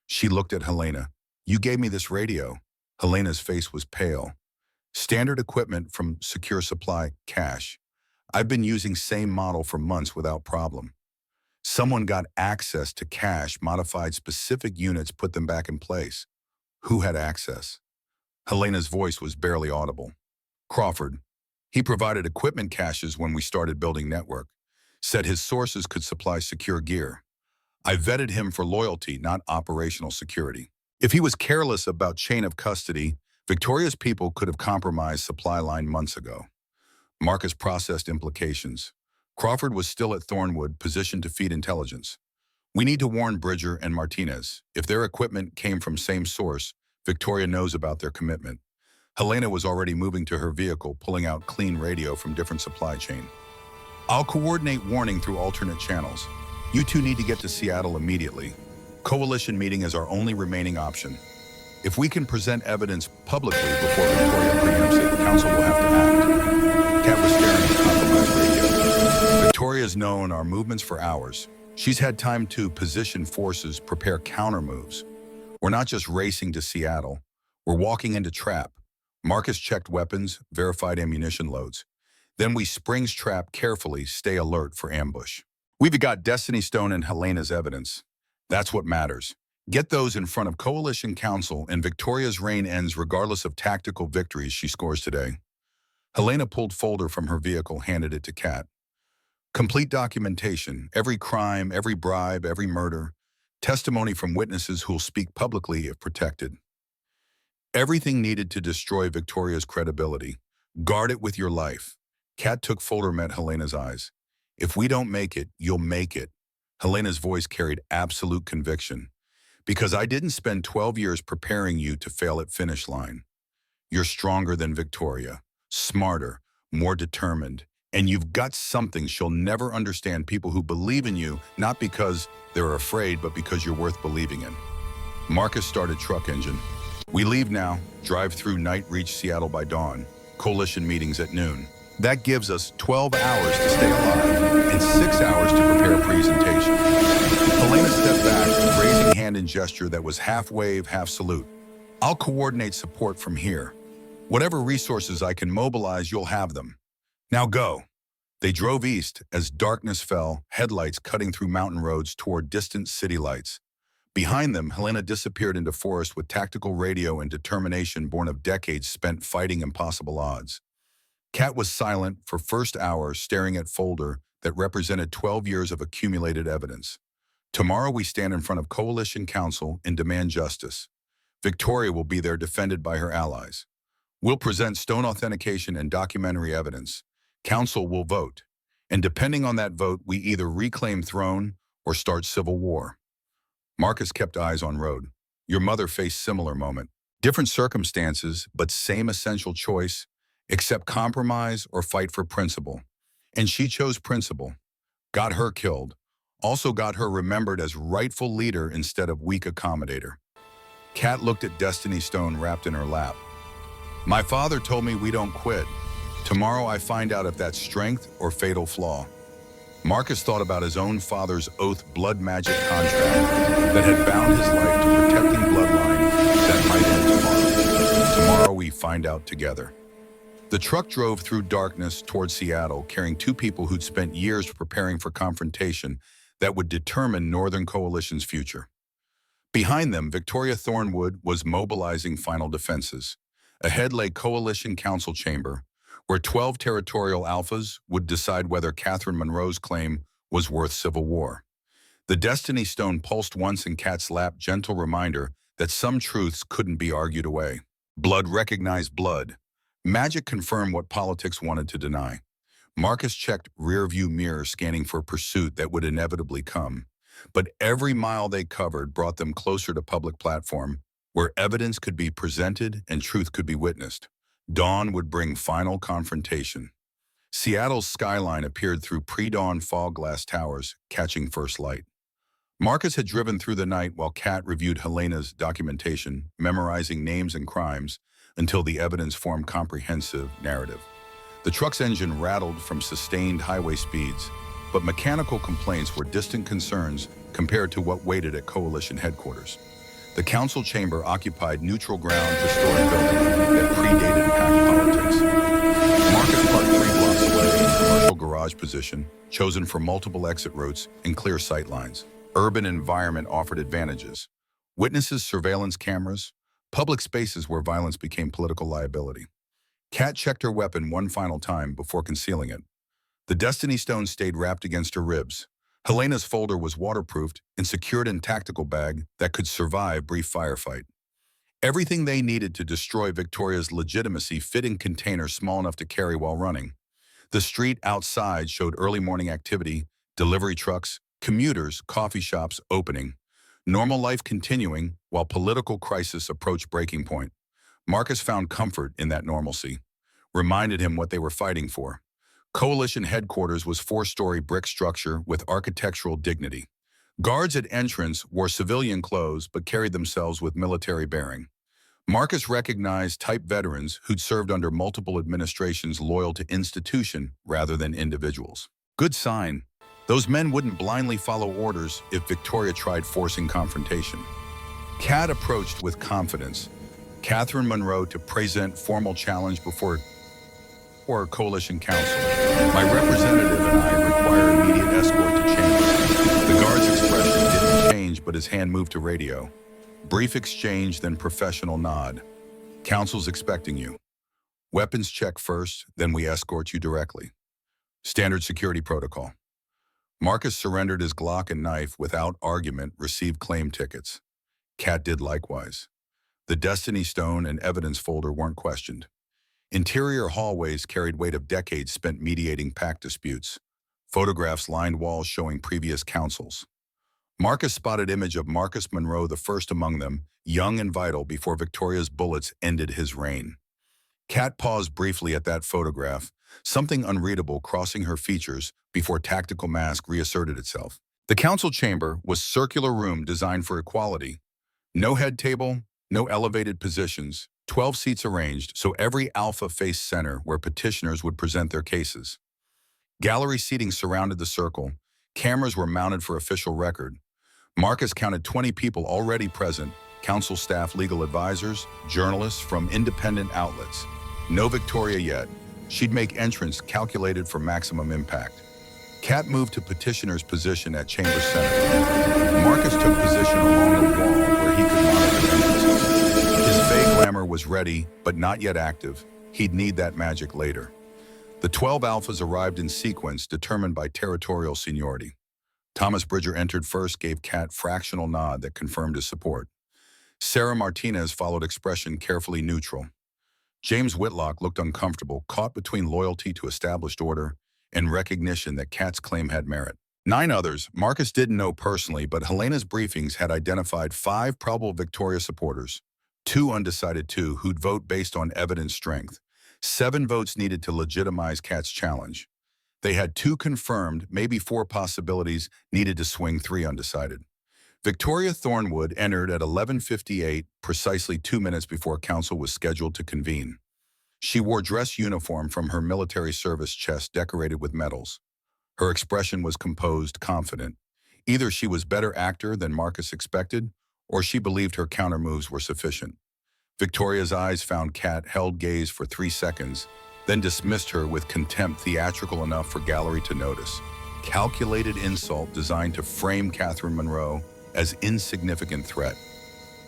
She looked at Helena. You gave me this radio. Helena's face was pale. Standard equipment from Secure Supply, cash. I've been using same model for months without problem. Someone got access to cache, modified specific units, put them back in place. Who had access? Helena's voice was barely audible. Crawford. He provided equipment caches when we started building network. Said his sources could supply secure gear. I vetted him for loyalty, not operational security. If he was careless about chain of custody, Victoria's people could have compromised supply line months ago. Marcus processed implications. Crawford was still at Thornwood, positioned to feed intelligence. We need to warn Bridger and Martinez. If their equipment came from same source, Victoria knows about their commitment. Helena was already moving to her vehicle, pulling out clean radio from different supply chain. I'll coordinate warning through alternate channels. You two need to get to Seattle immediately. Coalition meeting is our only remaining option. If we can present evidence publicly before Victoria preempts it, the council will have to act. Kat was staring at the compromised radio. Victoria's known our movements for hours. She's had time to position forces, prepare counter moves. We're not just racing to Seattle. We're walking into trap. Marcus checked weapons, verified ammunition loads. Then we springs trap carefully, stay alert for ambush. We've got Destiny Stone and Helena's evidence. That's what matters. Get those in front of Coalition Council, and Victoria's reign ends regardless of tactical victories she scores today. Helena pulled folder from her vehicle, handed it to Kat. Complete documentation, every crime, every bribe, every murder, testimony from witnesses who'll speak publicly if protected. Everything needed to destroy Victoria's credibility. Guard it with your life. Kat took folder, met Helena's eyes. If we don't make it, you'll make it. Helena's voice carried absolute conviction. Because I didn't spend 12 years preparing you to fail at finish line. You're stronger than Victoria, smarter, more determined, and you've got something she'll never understand: people who believe in you, not because they're afraid, but because you're worth believing in. Marcus started truck engine. We leave now, drive through night, reach Seattle by dawn, coalition meetings at noon. That gives us 12 hours to stay alive and 6 hours to prepare a presentation. Helena stepped back, raising hand in gesture that was half wave, half salute. I'll coordinate support from here. Whatever resources I can mobilize, you'll have them. Now go. They drove east as darkness fell, headlights cutting through mountain roads toward distant city lights. Behind them, Helena disappeared into forest with tactical radio and determination born of decades spent fighting impossible odds. Kat was silent for first hour, staring at folder that represented 12 years of accumulated evidence. Tomorrow we stand in front of Coalition Council and demand justice. Victoria will be there, defended by her allies. We'll present stone authentication and documentary evidence. Council will vote. And depending on that vote, we either reclaim throne or start civil war. Marcus kept eyes on road. Your mother faced similar moment. Different circumstances, but same essential choice: accept compromise or fight for principle. And she chose principle. Got her killed. Also got her remembered as rightful leader instead of weak accommodator. Kat looked at Destiny Stone wrapped in her lap. My father told me we don't quit. Tomorrow I find out if that's strength or fatal flaw. Marcus thought about his own father's oath blood magic contract that had bound his life to protecting bloodline that might end tomorrow. Tomorrow we find out together. The truck drove through darkness toward Seattle, carrying two people who'd spent years preparing for confrontation that would determine Northern Coalition's future. Behind them, Victoria Thornwood was mobilizing final defenses. Ahead lay Coalition Council Chamber, where 12 territorial alphas would decide whether Catherine Monroe's claim was worth civil war. The Destiny Stone pulsed once in Kat's lap, gentle reminder that some truths couldn't be argued away. Blood recognized blood. Magic confirmed what politics wanted to deny. Marcus checked rearview mirror, scanning for pursuit that would inevitably come. But every mile they covered brought them closer to public platform, where evidence could be presented and truth could be witnessed. Dawn would bring final confrontation. Seattle's skyline appeared through pre-dawn fog glass towers, catching first light. Marcus had driven through the night while Kat reviewed Helena's documentation, memorizing names and crimes until the evidence formed comprehensive narrative. The truck's engine rattled from sustained highway speeds, but mechanical complaints were distant concerns compared to what waited at Coalition headquarters. The council chamber occupied neutral ground, historic building that predated pack politics. Marcus parked 3 blocks away in a commercial garage position, chosen for multiple exit routes and clear sight lines. Urban environment offered advantages: witnesses, surveillance cameras, public spaces where violence became political liability. Kat checked her weapon one final time before concealing it. The Destiny Stone stayed wrapped against her ribs. Helena's folder was waterproofed and secured in tactical bag that could survive brief firefight. Everything they needed to destroy Victoria's legitimacy fit in containers small enough to carry while running. The street outside showed early morning activity: delivery trucks, commuters, coffee shops opening. Normal life continuing while political crisis approached breaking point. Marcus found comfort in that normalcy, reminded him what they were fighting for. Coalition headquarters was 4-story brick structure with architectural dignity. Guards at entrance wore civilian clothes but carried themselves with military bearing. Marcus recognized type veterans who'd served under multiple administrations, loyal to institution rather than individuals. Good sign. Those men wouldn't blindly follow orders if Victoria tried forcing confrontation. Kat approached with confidence. Catherine Monroe to present formal challenge before Coalition Council. My representative and I require immediate escort to chamber. The guard's expression didn't change, but but his hand moved to radio. Brief exchange, then professional nod. Counsel's expecting you. Weapons check first, then we escort you directly. Standard security protocol. Marcus surrendered his Glock and knife without argument, received claim tickets. Kat did likewise. The Destiny Stone and evidence folder weren't questioned. Interior hallways carried weight of decades spent mediating pact disputes. Photographs lined walls showing previous counsels. Marcus spotted image of Marcus Monroe, the first among them, young and vital before Victoria's bullets ended his reign. Kat paused briefly at that photograph, something unreadable crossing her features before tactical mask reasserted itself. The council chamber was circular room designed for equality. No head table, no elevated positions, 12 seats arranged so every alpha faced center where petitioners would present their cases. Gallery seating surrounded the circle. Cameras were mounted for official record. Marcus counted 20 people already present, council staff, legal advisors, journalists from independent outlets. No Victoria yet. She'd make entrance calculated for maximum impact. Kat moved to petitioner's position at chamber center. Marcus took position along the wall where he could monitor entrances. His fake glamour was ready, but not yet active. He'd need that magic later. The 12 alphas arrived in sequence determined by territorial seniority. Thomas Bridger entered first, gave Kat fractional nod that confirmed his support. Sarah Martinez followed, expression carefully neutral. James Whitlock looked uncomfortable, caught between loyalty to established order and recognition that Kat's claim had merit. 9 others Marcus didn't know personally, but Helena's briefings had identified 5 probable Victoria supporters, 2 undecided, 2 who'd vote based on evidence strength. 7 votes needed to legitimize Kat's challenge. They had 2 confirmed, maybe 4 possibilities needed to swing 3 undecided. Victoria Thornwood entered at 11:58, precisely 2 minutes before council was scheduled to convene. She wore dress uniform from her military service chest decorated with medals. Her expression was composed, confident. Either she was better actor than Marcus expected, or she believed her counter-moves were sufficient. Victoria's eyes found Kat, held gaze for 3 seconds, then dismissed her with contempt theatrical enough for gallery to notice. Calculated insult designed to frame Catherine Monroe as insignificant threat.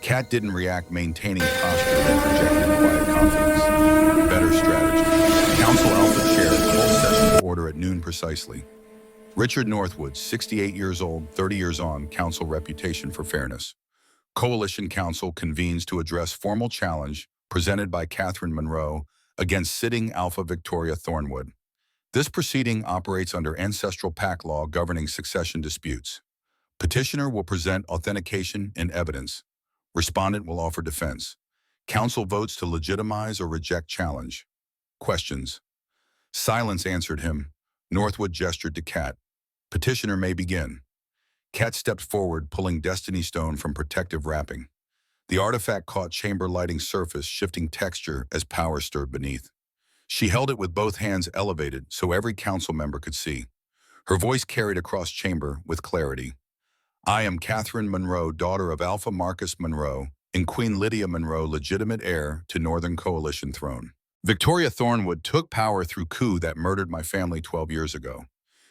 Kat didn't react, maintaining posture that projected quiet confidence. Better strategy. Council Alpha Chair called session to order at noon precisely. Richard Northwood, 68 years old, 30 years on, council reputation for fairness. Coalition Council convenes to address formal challenge presented by Catherine Monroe against sitting Alpha Victoria Thornwood. This proceeding operates under ancestral pact law governing succession disputes. Petitioner will present authentication and evidence. Respondent will offer defense. Council votes to legitimize or reject challenge. Questions. Silence answered him. Northwood gestured to Kat. Petitioner may begin. Kat stepped forward, pulling Destiny Stone from protective wrapping. The artifact caught chamber lighting surface, shifting texture as power stirred beneath. She held it with both hands elevated so every council member could see. Her voice carried across chamber with clarity. I am Catherine Monroe, daughter of Alpha Marcus Monroe and Queen Lydia Monroe, legitimate heir to Northern Coalition throne. Victoria Thornwood took power through coup that murdered my family 12 years ago.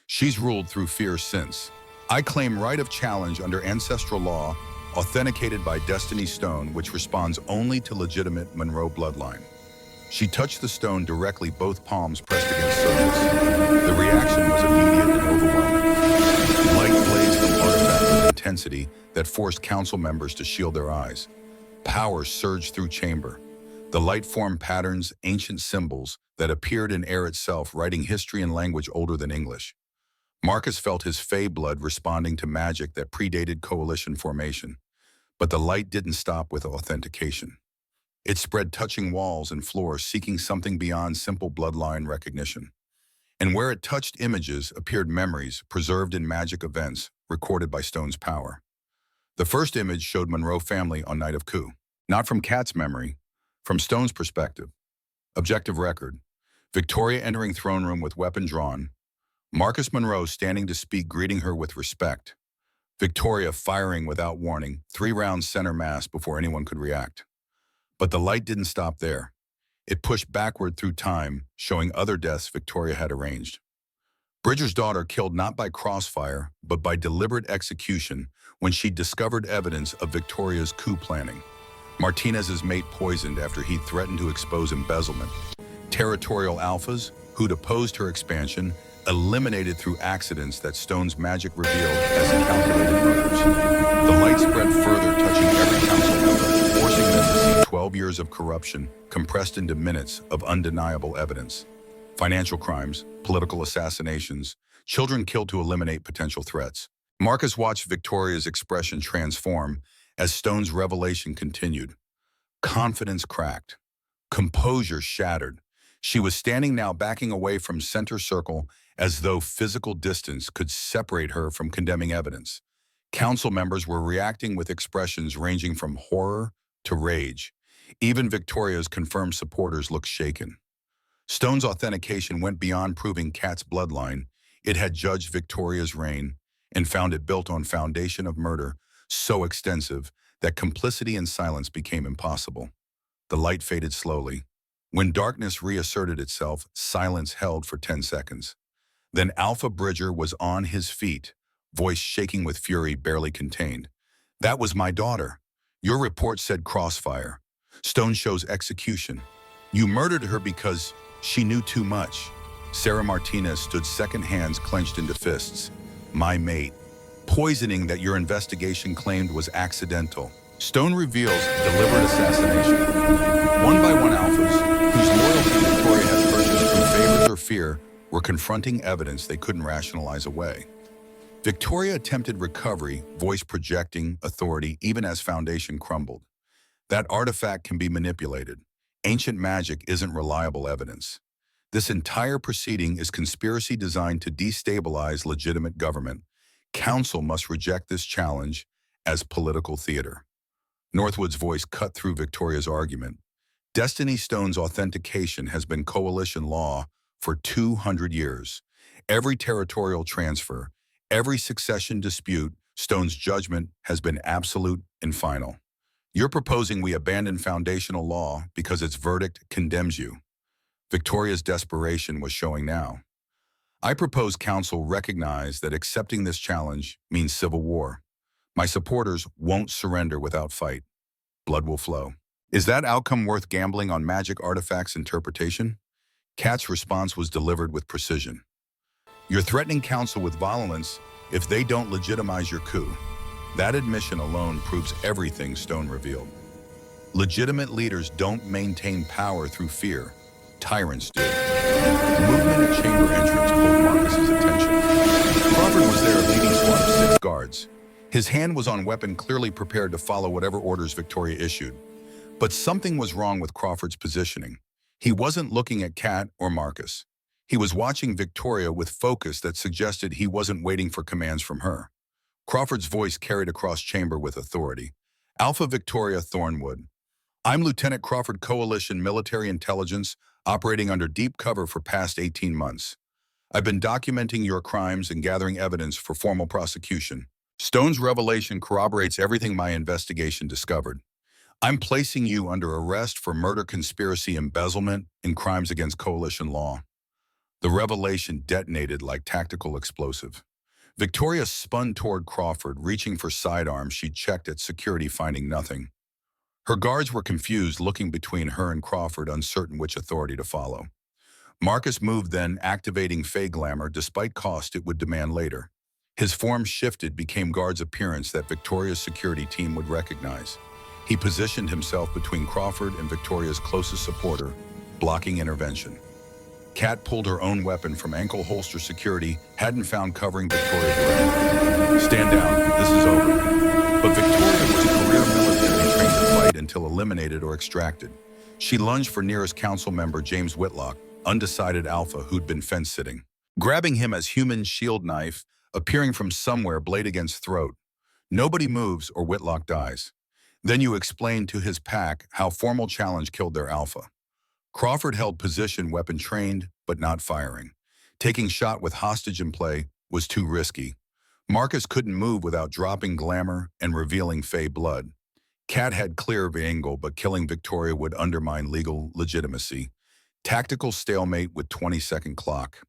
She's ruled through fear since. I claim right of challenge under ancestral law, authenticated by Destiny Stone, which responds only to legitimate Monroe bloodline. She touched the stone directly, both palms pressed against surface. The reaction was immediate and overwhelming. Light blazed from artifact with intensity that forced council members to shield their eyes. Power surged through chamber. The light formed patterns, ancient symbols that appeared in air itself, writing history and language older than English. Marcus felt his fey blood responding to magic that predated coalition formation. But the light didn't stop with authentication. It spread, touching walls and floors, seeking something beyond simple bloodline recognition. And where it touched images appeared memories preserved in magic events recorded by Stone's power. The first image showed Monroe family on night of coup. Not from Kat's memory, from Stone's perspective. Objective record. Victoria entering throne room with weapon drawn. Marcus Monroe standing to speak, greeting her with respect. Victoria firing without warning, 3 rounds center mass before anyone could react. But the light didn't stop there. It pushed backward through time, showing other deaths Victoria had arranged. Bridger's daughter killed not by crossfire, but by deliberate execution when she discovered evidence of Victoria's coup planning. Martinez's mate poisoned after he threatened to expose embezzlement. Territorial alphas, who'd opposed her expansion, eliminated through accidents that Stone's magic revealed as calculated murders. The light spread further, touching every council member, forcing them to see 12 years of corruption compressed into minutes of undeniable evidence. Financial crimes, political assassinations, children killed to eliminate potential threats. Marcus watched Victoria's expression transform as Stone's revelation continued. Confidence cracked. Composure shattered. She was standing now backing away from center circle as though physical distance could separate her from condemning evidence. Council members were reacting with expressions ranging from horror to rage. Even Victoria's confirmed supporters looked shaken. Stone's authentication went beyond proving Kat's bloodline. It had judged Victoria's reign and found it built on foundation of murder so extensive that complicity and silence became impossible. The light faded slowly. When darkness reasserted itself, silence held for 10 seconds. Then Alpha Bridger was on his feet, voice shaking with fury barely contained. "That was my daughter. Your report said crossfire. Stone shows execution. You murdered her because she knew too much." Sarah Martinez stood second, hands clenched into fists. "My mate. Poisoning that your investigation claimed was accidental." Stone reveals deliberate assassination. One by one alphas, whose loyalty Victoria had purchased through favors or fear, were confronting evidence they couldn't rationalize away. Victoria attempted recovery, voice projecting authority even as foundation crumbled. That artifact can be manipulated. Ancient magic isn't reliable evidence. This entire proceeding is conspiracy designed to destabilize legitimate government. Council must reject this challenge as political theater. Northwood's voice cut through Victoria's argument. Destiny Stone's authentication has been coalition law for 200 years. Every territorial transfer, every succession dispute, Stone's judgment has been absolute and final. You're proposing we abandon foundational law because its verdict condemns you. Victoria's desperation was showing now. I propose Council recognize that accepting this challenge means civil war. My supporters won't surrender without fight. Blood will flow. Is that outcome worth gambling on magic artifacts interpretation? Kat's response was delivered with precision. You're threatening Council with violence if they don't legitimize your coup. That admission alone proves everything Stone revealed. Legitimate leaders don't maintain power through fear. Tyrants do. Movement at chamber entrance pulled Marcus's attention. Crawford was there leading squad of 6 guards. His hand was on weapon, clearly prepared to follow whatever orders Victoria issued. But something was wrong with Crawford's positioning. He wasn't looking at Kat or Marcus. He was watching Victoria with focus that suggested he wasn't waiting for commands from her. Crawford's voice carried across chamber with authority. "Alpha Victoria Thornwood. I'm Lieutenant Crawford, Coalition Military Intelligence, operating under deep cover for past 18 months. I've been documenting your crimes and gathering evidence for formal prosecution. Stone's revelation corroborates everything my investigation discovered. I'm placing you under arrest for murder, conspiracy, embezzlement, and crimes against coalition law." The revelation detonated like tactical explosive. Victoria spun toward Crawford, reaching for sidearms. She checked at security, finding nothing. Her guards were confused, looking between her and Crawford, uncertain which authority to follow. Marcus moved then, activating Fey Glamour, despite cost it would demand later. His form shifted, became guard's appearance that Victoria's security team would recognize. He positioned himself between Crawford and Victoria's closest supporter, blocking intervention. Kat pulled her own weapon from ankle holster. Security hadn't found covering Victoria directly. "Stand down, this is over." But Victoria was career military, trained to fight until eliminated or extracted. She lunged for nearest council member James Whitlock, undecided alpha who'd been fence-sitting. Grabbing him as human shield knife, appearing from somewhere, blade against throat. Nobody moves or Whitlock dies. Then you explain to his pack how formal challenge killed their alpha. Crawford held position, weapon trained, but not firing. Taking shot with hostage in play was too risky. Marcus couldn't move without dropping glamour and revealing Fey blood. Kat had clear of angle, but killing Victoria would undermine legal legitimacy. Tactical stalemate with 20-second clock.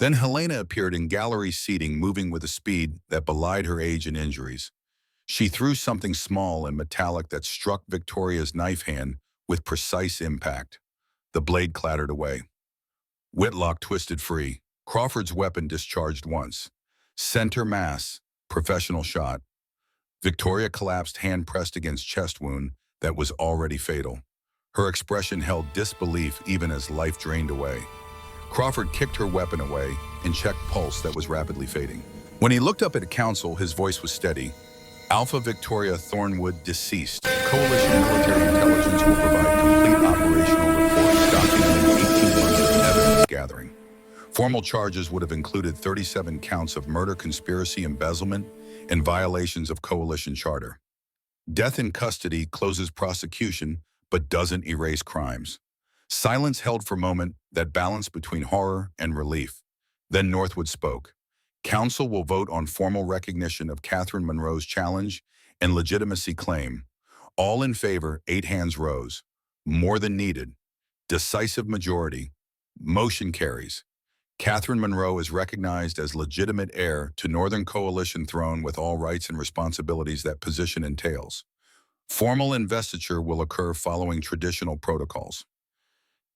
Then Helena appeared in gallery seating, moving with a speed that belied her age and injuries. She threw something small and metallic that struck Victoria's knife hand with precise impact. The blade clattered away. Whitlock twisted free. Crawford's weapon discharged once. Center mass, professional shot. Victoria collapsed, hand pressed against chest wound that was already fatal. Her expression held disbelief even as life drained away. Crawford kicked her weapon away and checked pulse that was rapidly fading. When he looked up at counsel, his voice was steady. Alpha Victoria Thornwood deceased. Coalition military intelligence will provide complete operational reports documenting 18 months of evidence gathering. Formal charges would have included 37 counts of murder, conspiracy, embezzlement, and violations of coalition charter. Death in custody closes prosecution but doesn't erase crimes. Silence held for a moment, that balance between horror and relief. Then Northwood spoke. Council will vote on formal recognition of Catherine Monroe's challenge and legitimacy claim. All in favor, 8 hands rose. More than needed. Decisive majority. Motion carries. Catherine Monroe is recognized as legitimate heir to Northern Coalition throne with all rights and responsibilities that position entails. Formal investiture will occur following traditional protocols.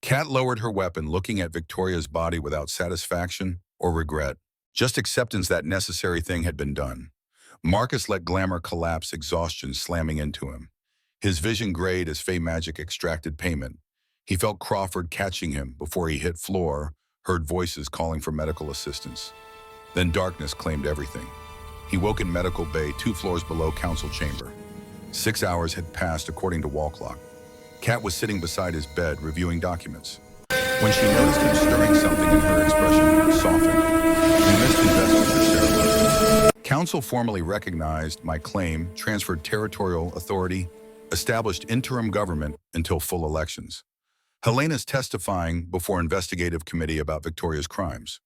Kat lowered her weapon, looking at Victoria's body without satisfaction or regret. Just acceptance that necessary thing had been done. Marcus let glamour collapse, exhaustion slamming into him. His vision grayed as Fey magic extracted payment. He felt Crawford catching him before he hit floor, heard voices calling for medical assistance. Then darkness claimed everything. He woke in medical bay 2 floors below council chamber. 6 hours had passed according to wall clock. Kat was sitting beside his bed reviewing documents. When she noticed him stirring something in her expression softened. "You missed investiture ceremony. Council formally recognized my claim, transferred territorial authority, established interim government until full elections. Helena's testifying before investigative committee about Victoria's crimes.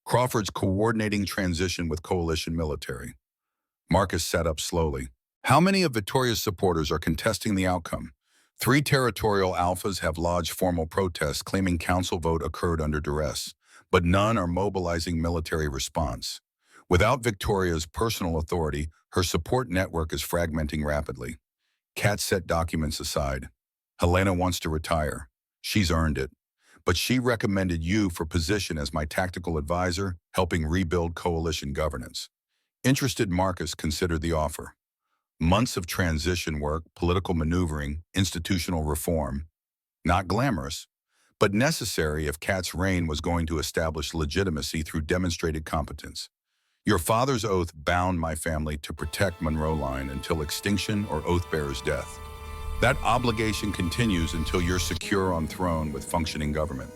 Crawford's coordinating transition with coalition military." Marcus sat up slowly. "How many of Victoria's supporters are contesting the outcome?" 3 territorial alphas have lodged formal protests claiming council vote occurred under duress, but none are mobilizing military response. Without Victoria's personal authority, her support network is fragmenting rapidly. Kat set documents aside. "Helena wants to retire. She's earned it. But she recommended you for position as my tactical advisor, helping rebuild coalition governance." Interested Marcus considered the offer. Months of transition work, political maneuvering, institutional reform. Not glamorous, but necessary if Kat's reign was going to establish legitimacy through demonstrated competence. "Your father's oath bound my family to protect Monroe Line until extinction or oath-bearer's death. That obligation continues until you're secure on throne with functioning government."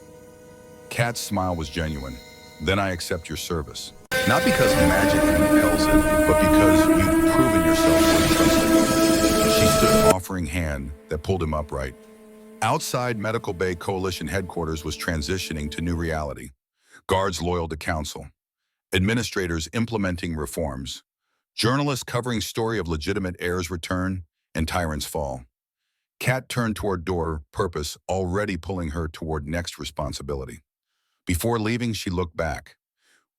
Kat's smile was genuine. "Then I accept your service. Not because magic compels it, but because you've proven yourself worth trusting." She stood, offering hand that pulled him upright. Outside Medical Bay Coalition headquarters was transitioning to new reality. Guards loyal to council. Administrators implementing reforms. Journalists covering story of legitimate heirs return and tyrants fall. Kat turned toward door, purpose already pulling her toward next responsibility. Before leaving, she looked back.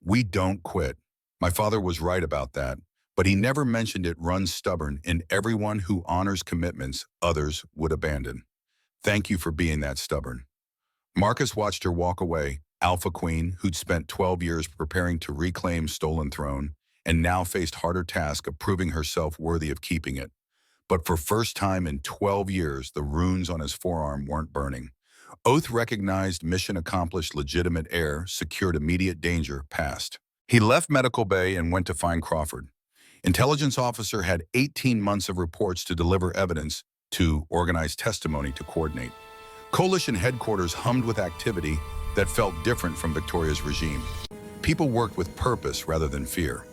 "We don't quit. My father was right about that, but he never mentioned it runs stubborn in everyone who honors commitments others would abandon. Thank you for being that stubborn." Marcus watched her walk away, Alpha Queen, who'd spent 12 years preparing to reclaim stolen throne, and now faced harder task of proving herself worthy of keeping it. But for first time in 12 years, the runes on his forearm weren't burning. Oath recognized, mission accomplished, legitimate heir, secured immediate danger, passed. He left Medical Bay and went to find Crawford. Intelligence officer had 18 months of reports to deliver evidence, to organize testimony, to coordinate. Coalition headquarters hummed with activity that felt different from Victoria's regime. People worked with purpose rather than fear.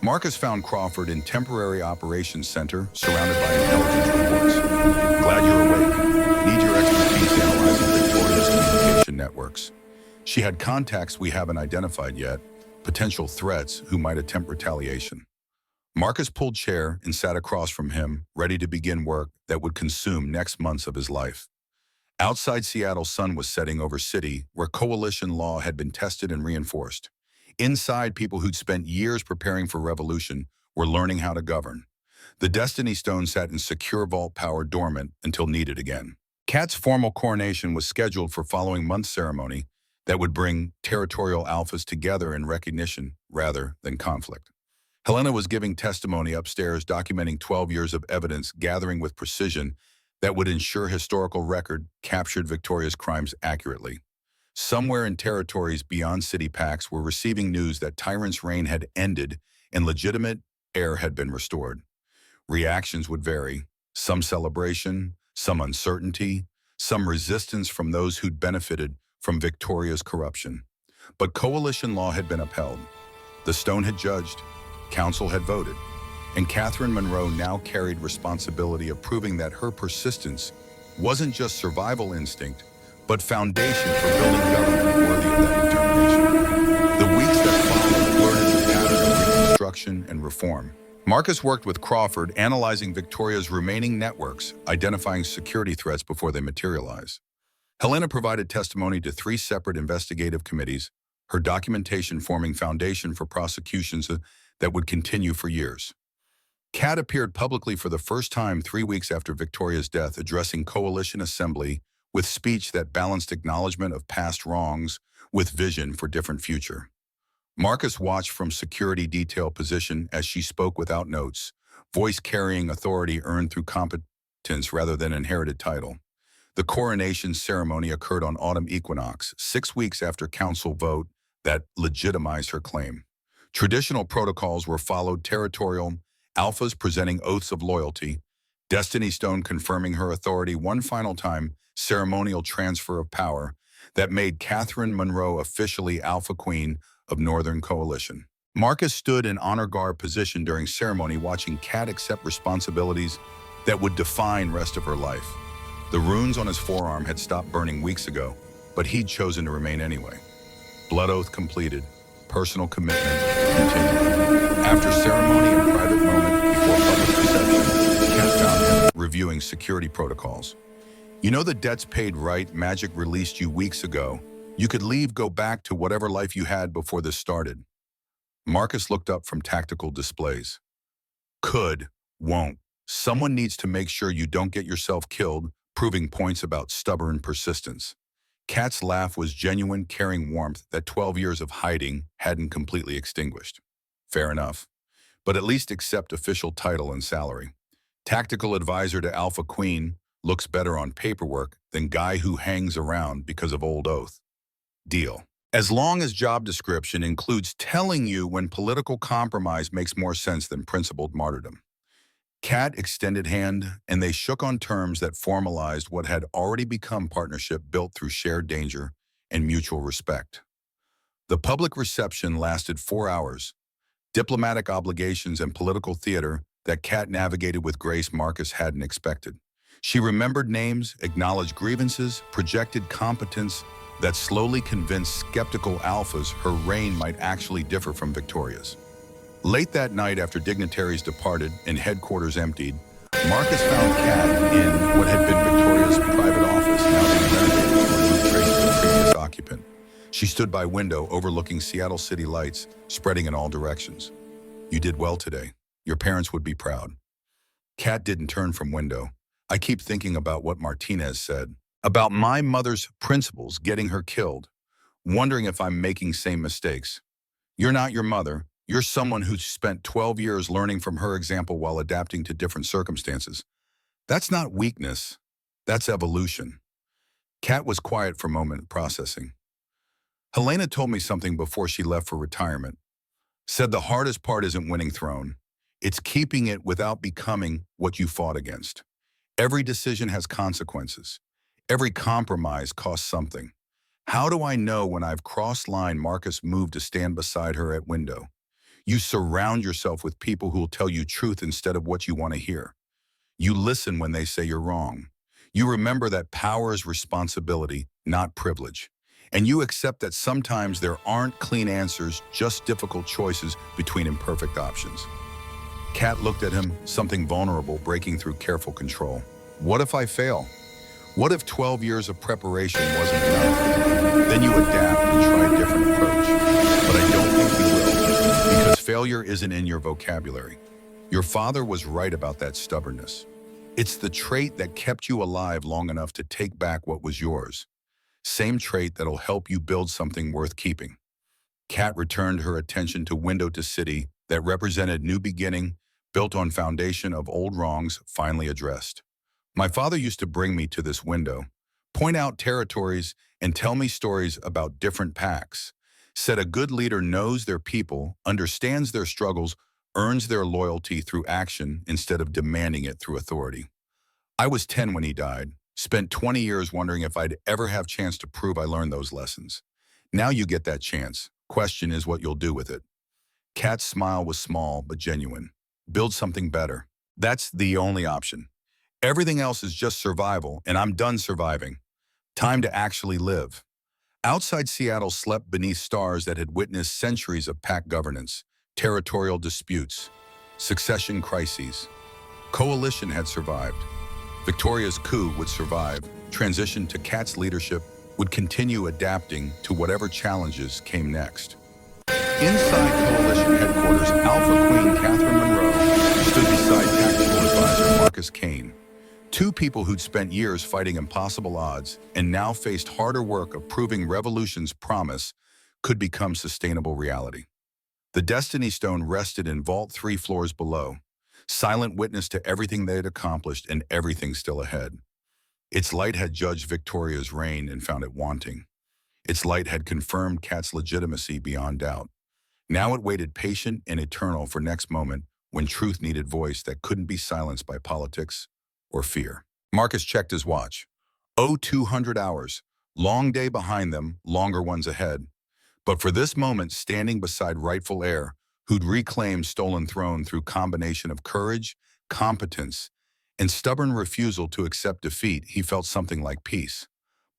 Marcus found Crawford in Temporary Operations Center, surrounded by intelligence reports. "Glad you're awake. Need your expertise analyzing Victoria's communication networks. She had contacts we haven't identified yet, potential threats who might attempt retaliation." Marcus pulled chair and sat across from him, ready to begin work that would consume next months of his life. Outside Seattle, sun was setting over city where coalition law had been tested and reinforced. Inside, people who'd spent years preparing for revolution were learning how to govern. The Destiny Stone sat in secure vault power dormant until needed again. Kat's formal coronation was scheduled for following month ceremony that would bring territorial alphas together in recognition rather than conflict. Helena was giving testimony upstairs, documenting 12 years of evidence, gathering with precision that would ensure historical record captured Victoria's crimes accurately. Somewhere in territories beyond city packs were receiving news that Tyrant's reign had ended and legitimate heir had been restored. Reactions would vary, some celebration, some uncertainty, some resistance from those who'd benefited from Victoria's corruption. But coalition law had been upheld. The Stone had judged, council had voted, and Catherine Monroe now carried responsibility of proving that her persistence wasn't just survival instinct, but foundation for building government worthy of that determination. The weeks that followed blurred the pattern of reconstruction and reform. Marcus worked with Crawford, analyzing Victoria's remaining networks, identifying security threats before they materialize. Helena provided testimony to 3 separate investigative committees, her documentation forming foundation for prosecutions that would continue for years. Kat appeared publicly for the first time 3 weeks after Victoria's death, addressing Coalition Assembly with speech that balanced acknowledgement of past wrongs with vision for different future. Marcus watched from security detail position as she spoke without notes, voice carrying authority earned through competence rather than inherited title. The coronation ceremony occurred on autumn equinox, 6 weeks after council vote that legitimized her claim. Traditional protocols were followed, territorial alphas presenting oaths of loyalty, Destiny Stone confirming her authority one final time, ceremonial transfer of power that made Catherine Monroe officially Alpha Queen of Northern Coalition. Marcus stood in honor guard position during ceremony, watching Kat accept responsibilities that would define rest of her life. The runes on his forearm had stopped burning weeks ago, but he'd chosen to remain anyway. Blood oath completed, personal commitment continued. After ceremony and private moment before public reception, Kat found him reviewing security protocols. You know the debts paid, right? Magic released you weeks ago. You could leave, go back to whatever life you had before this started. Marcus looked up from tactical displays. Could, won't. Someone needs to make sure you don't get yourself killed, proving points about stubborn persistence. Kat's laugh was genuine, carrying warmth that 12 years of hiding hadn't completely extinguished. Fair enough. But at least accept official title and salary. Tactical advisor to Alpha Queen looks better on paperwork than guy who hangs around because of old oath. Deal. As long as job description includes telling you when political compromise makes more sense than principled martyrdom. Kat extended hand, and they shook on terms that formalized what had already become partnership built through shared danger and mutual respect. The public reception lasted 4 hours, diplomatic obligations and political theater that Kat navigated with grace Marcus hadn't expected. She remembered names, acknowledged grievances, projected competence that slowly convinced skeptical alphas her reign might actually differ from Victoria's. Late that night, after dignitaries departed and headquarters emptied, Marcus found Kat in what had been Victoria's private office, now being renovated to remove traces of the previous occupant. She stood by window overlooking Seattle city lights spreading in all directions. You did well today. Your parents would be proud. Kat didn't turn from window. I keep thinking about what Martinez said, about my mother's principles getting her killed, wondering if I'm making same mistakes. You're not your mother. You're someone who's spent 12 years learning from her example while adapting to different circumstances. That's not weakness. That's evolution. Kat was quiet for a moment, processing. Helena told me something before she left for retirement. Said the hardest part isn't winning throne. It's keeping it without becoming what you fought against. Every decision has consequences. Every compromise costs something. How do I know when I've crossed line? Marcus moved to stand beside her at window. You surround yourself with people who will tell you truth instead of what you want to hear. You listen when they say you're wrong. You remember that power is responsibility, not privilege. And you accept that sometimes there aren't clean answers, just difficult choices between imperfect options. Kat looked at him, something vulnerable breaking through careful control. What if I fail? What if 12 years of preparation wasn't enough? Then you adapt and try a different approach. But I don't think you will, because failure isn't in your vocabulary. Your father was right about that stubbornness. It's the trait that kept you alive long enough to take back what was yours. Same trait that'll help you build something worth keeping. Kat returned her attention to window to city that represented new beginning, built on foundation of old wrongs finally addressed. My father used to bring me to this window, point out territories, and tell me stories about different packs. Said a good leader knows their people, understands their struggles, earns their loyalty through action instead of demanding it through authority. I was 10 when he died, spent 20 years wondering if I'd ever have chance to prove I learned those lessons. Now you get that chance. Question is what you'll do with it. Kat's smile was small but genuine. Build something better. That's the only option. Everything else is just survival, and I'm done surviving. Time to actually live. Outside Seattle slept beneath stars that had witnessed centuries of pack governance, territorial disputes, succession crises. Coalition had survived. Victoria's coup would survive. Transition to Kat's leadership would continue adapting to whatever challenges came next. Inside Coalition headquarters, AlphaKing Catherine Monroe stood beside tactical advisor Marcus Kane. Two people who'd spent years fighting impossible odds and now faced harder work of proving revolution's promise could become sustainable reality. The Destiny Stone rested in Vault 3 floors below, silent witness to everything they had accomplished and everything still ahead. Its light had judged Victoria's reign and found it wanting. Its light had confirmed Kat's legitimacy beyond doubt. Now it waited patient and eternal for next moment when truth needed voice that couldn't be silenced by politics or fear. Marcus checked his watch. 200 hours. Long day behind them, longer ones ahead. But for this moment, standing beside rightful heir, who'd reclaimed stolen throne through combination of courage, competence, and stubborn refusal to accept defeat, he felt something like peace.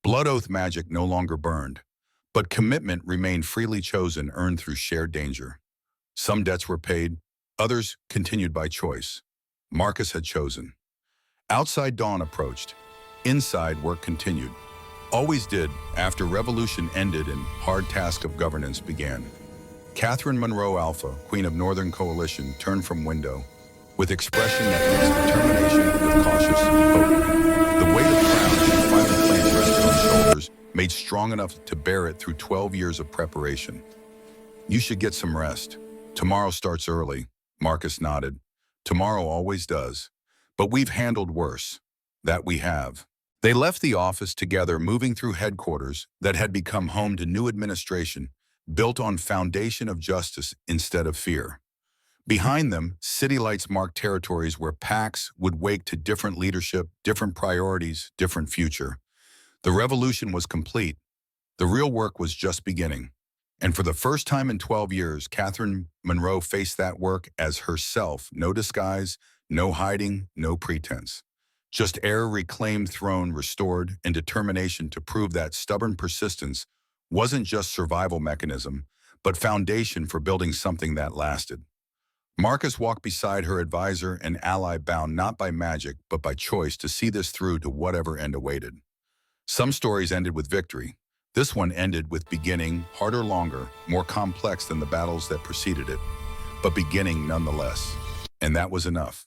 Blood oath magic no longer burned, but commitment remained freely chosen, earned through shared danger. Some debts were paid, others continued by choice. Marcus had chosen. Outside dawn approached. Inside work continued. Always did, after revolution ended and hard task of governance began. Catherine Monroe Alpha, Queen of Northern Coalition, turned from window with expression that mixed determination with cautious hope. The weight of crown she finally claimed rested on shoulders made strong enough to bear it through 12 years of preparation. You should get some rest. Tomorrow starts early. Marcus nodded. Tomorrow always does. But we've handled worse. That we have. They left the office together, moving through headquarters that had become home to new administration, built on foundation of justice instead of fear. Behind them, city lights marked territories where packs would wake to different leadership, different priorities, different future. The revolution was complete. The real work was just beginning. And for the first time in 12 years, Catherine Monroe faced that work as herself, no disguise, no hiding, no pretense. Just heir reclaimed, throne restored, and determination to prove that stubborn persistence wasn't just survival mechanism, but foundation for building something that lasted. Marcus walked beside her advisor and ally, bound not by magic, but by choice to see this through to whatever end awaited. Some stories ended with victory. This one ended with beginning, harder, longer, more complex than the battles that preceded it, but beginning nonetheless. And that was enough.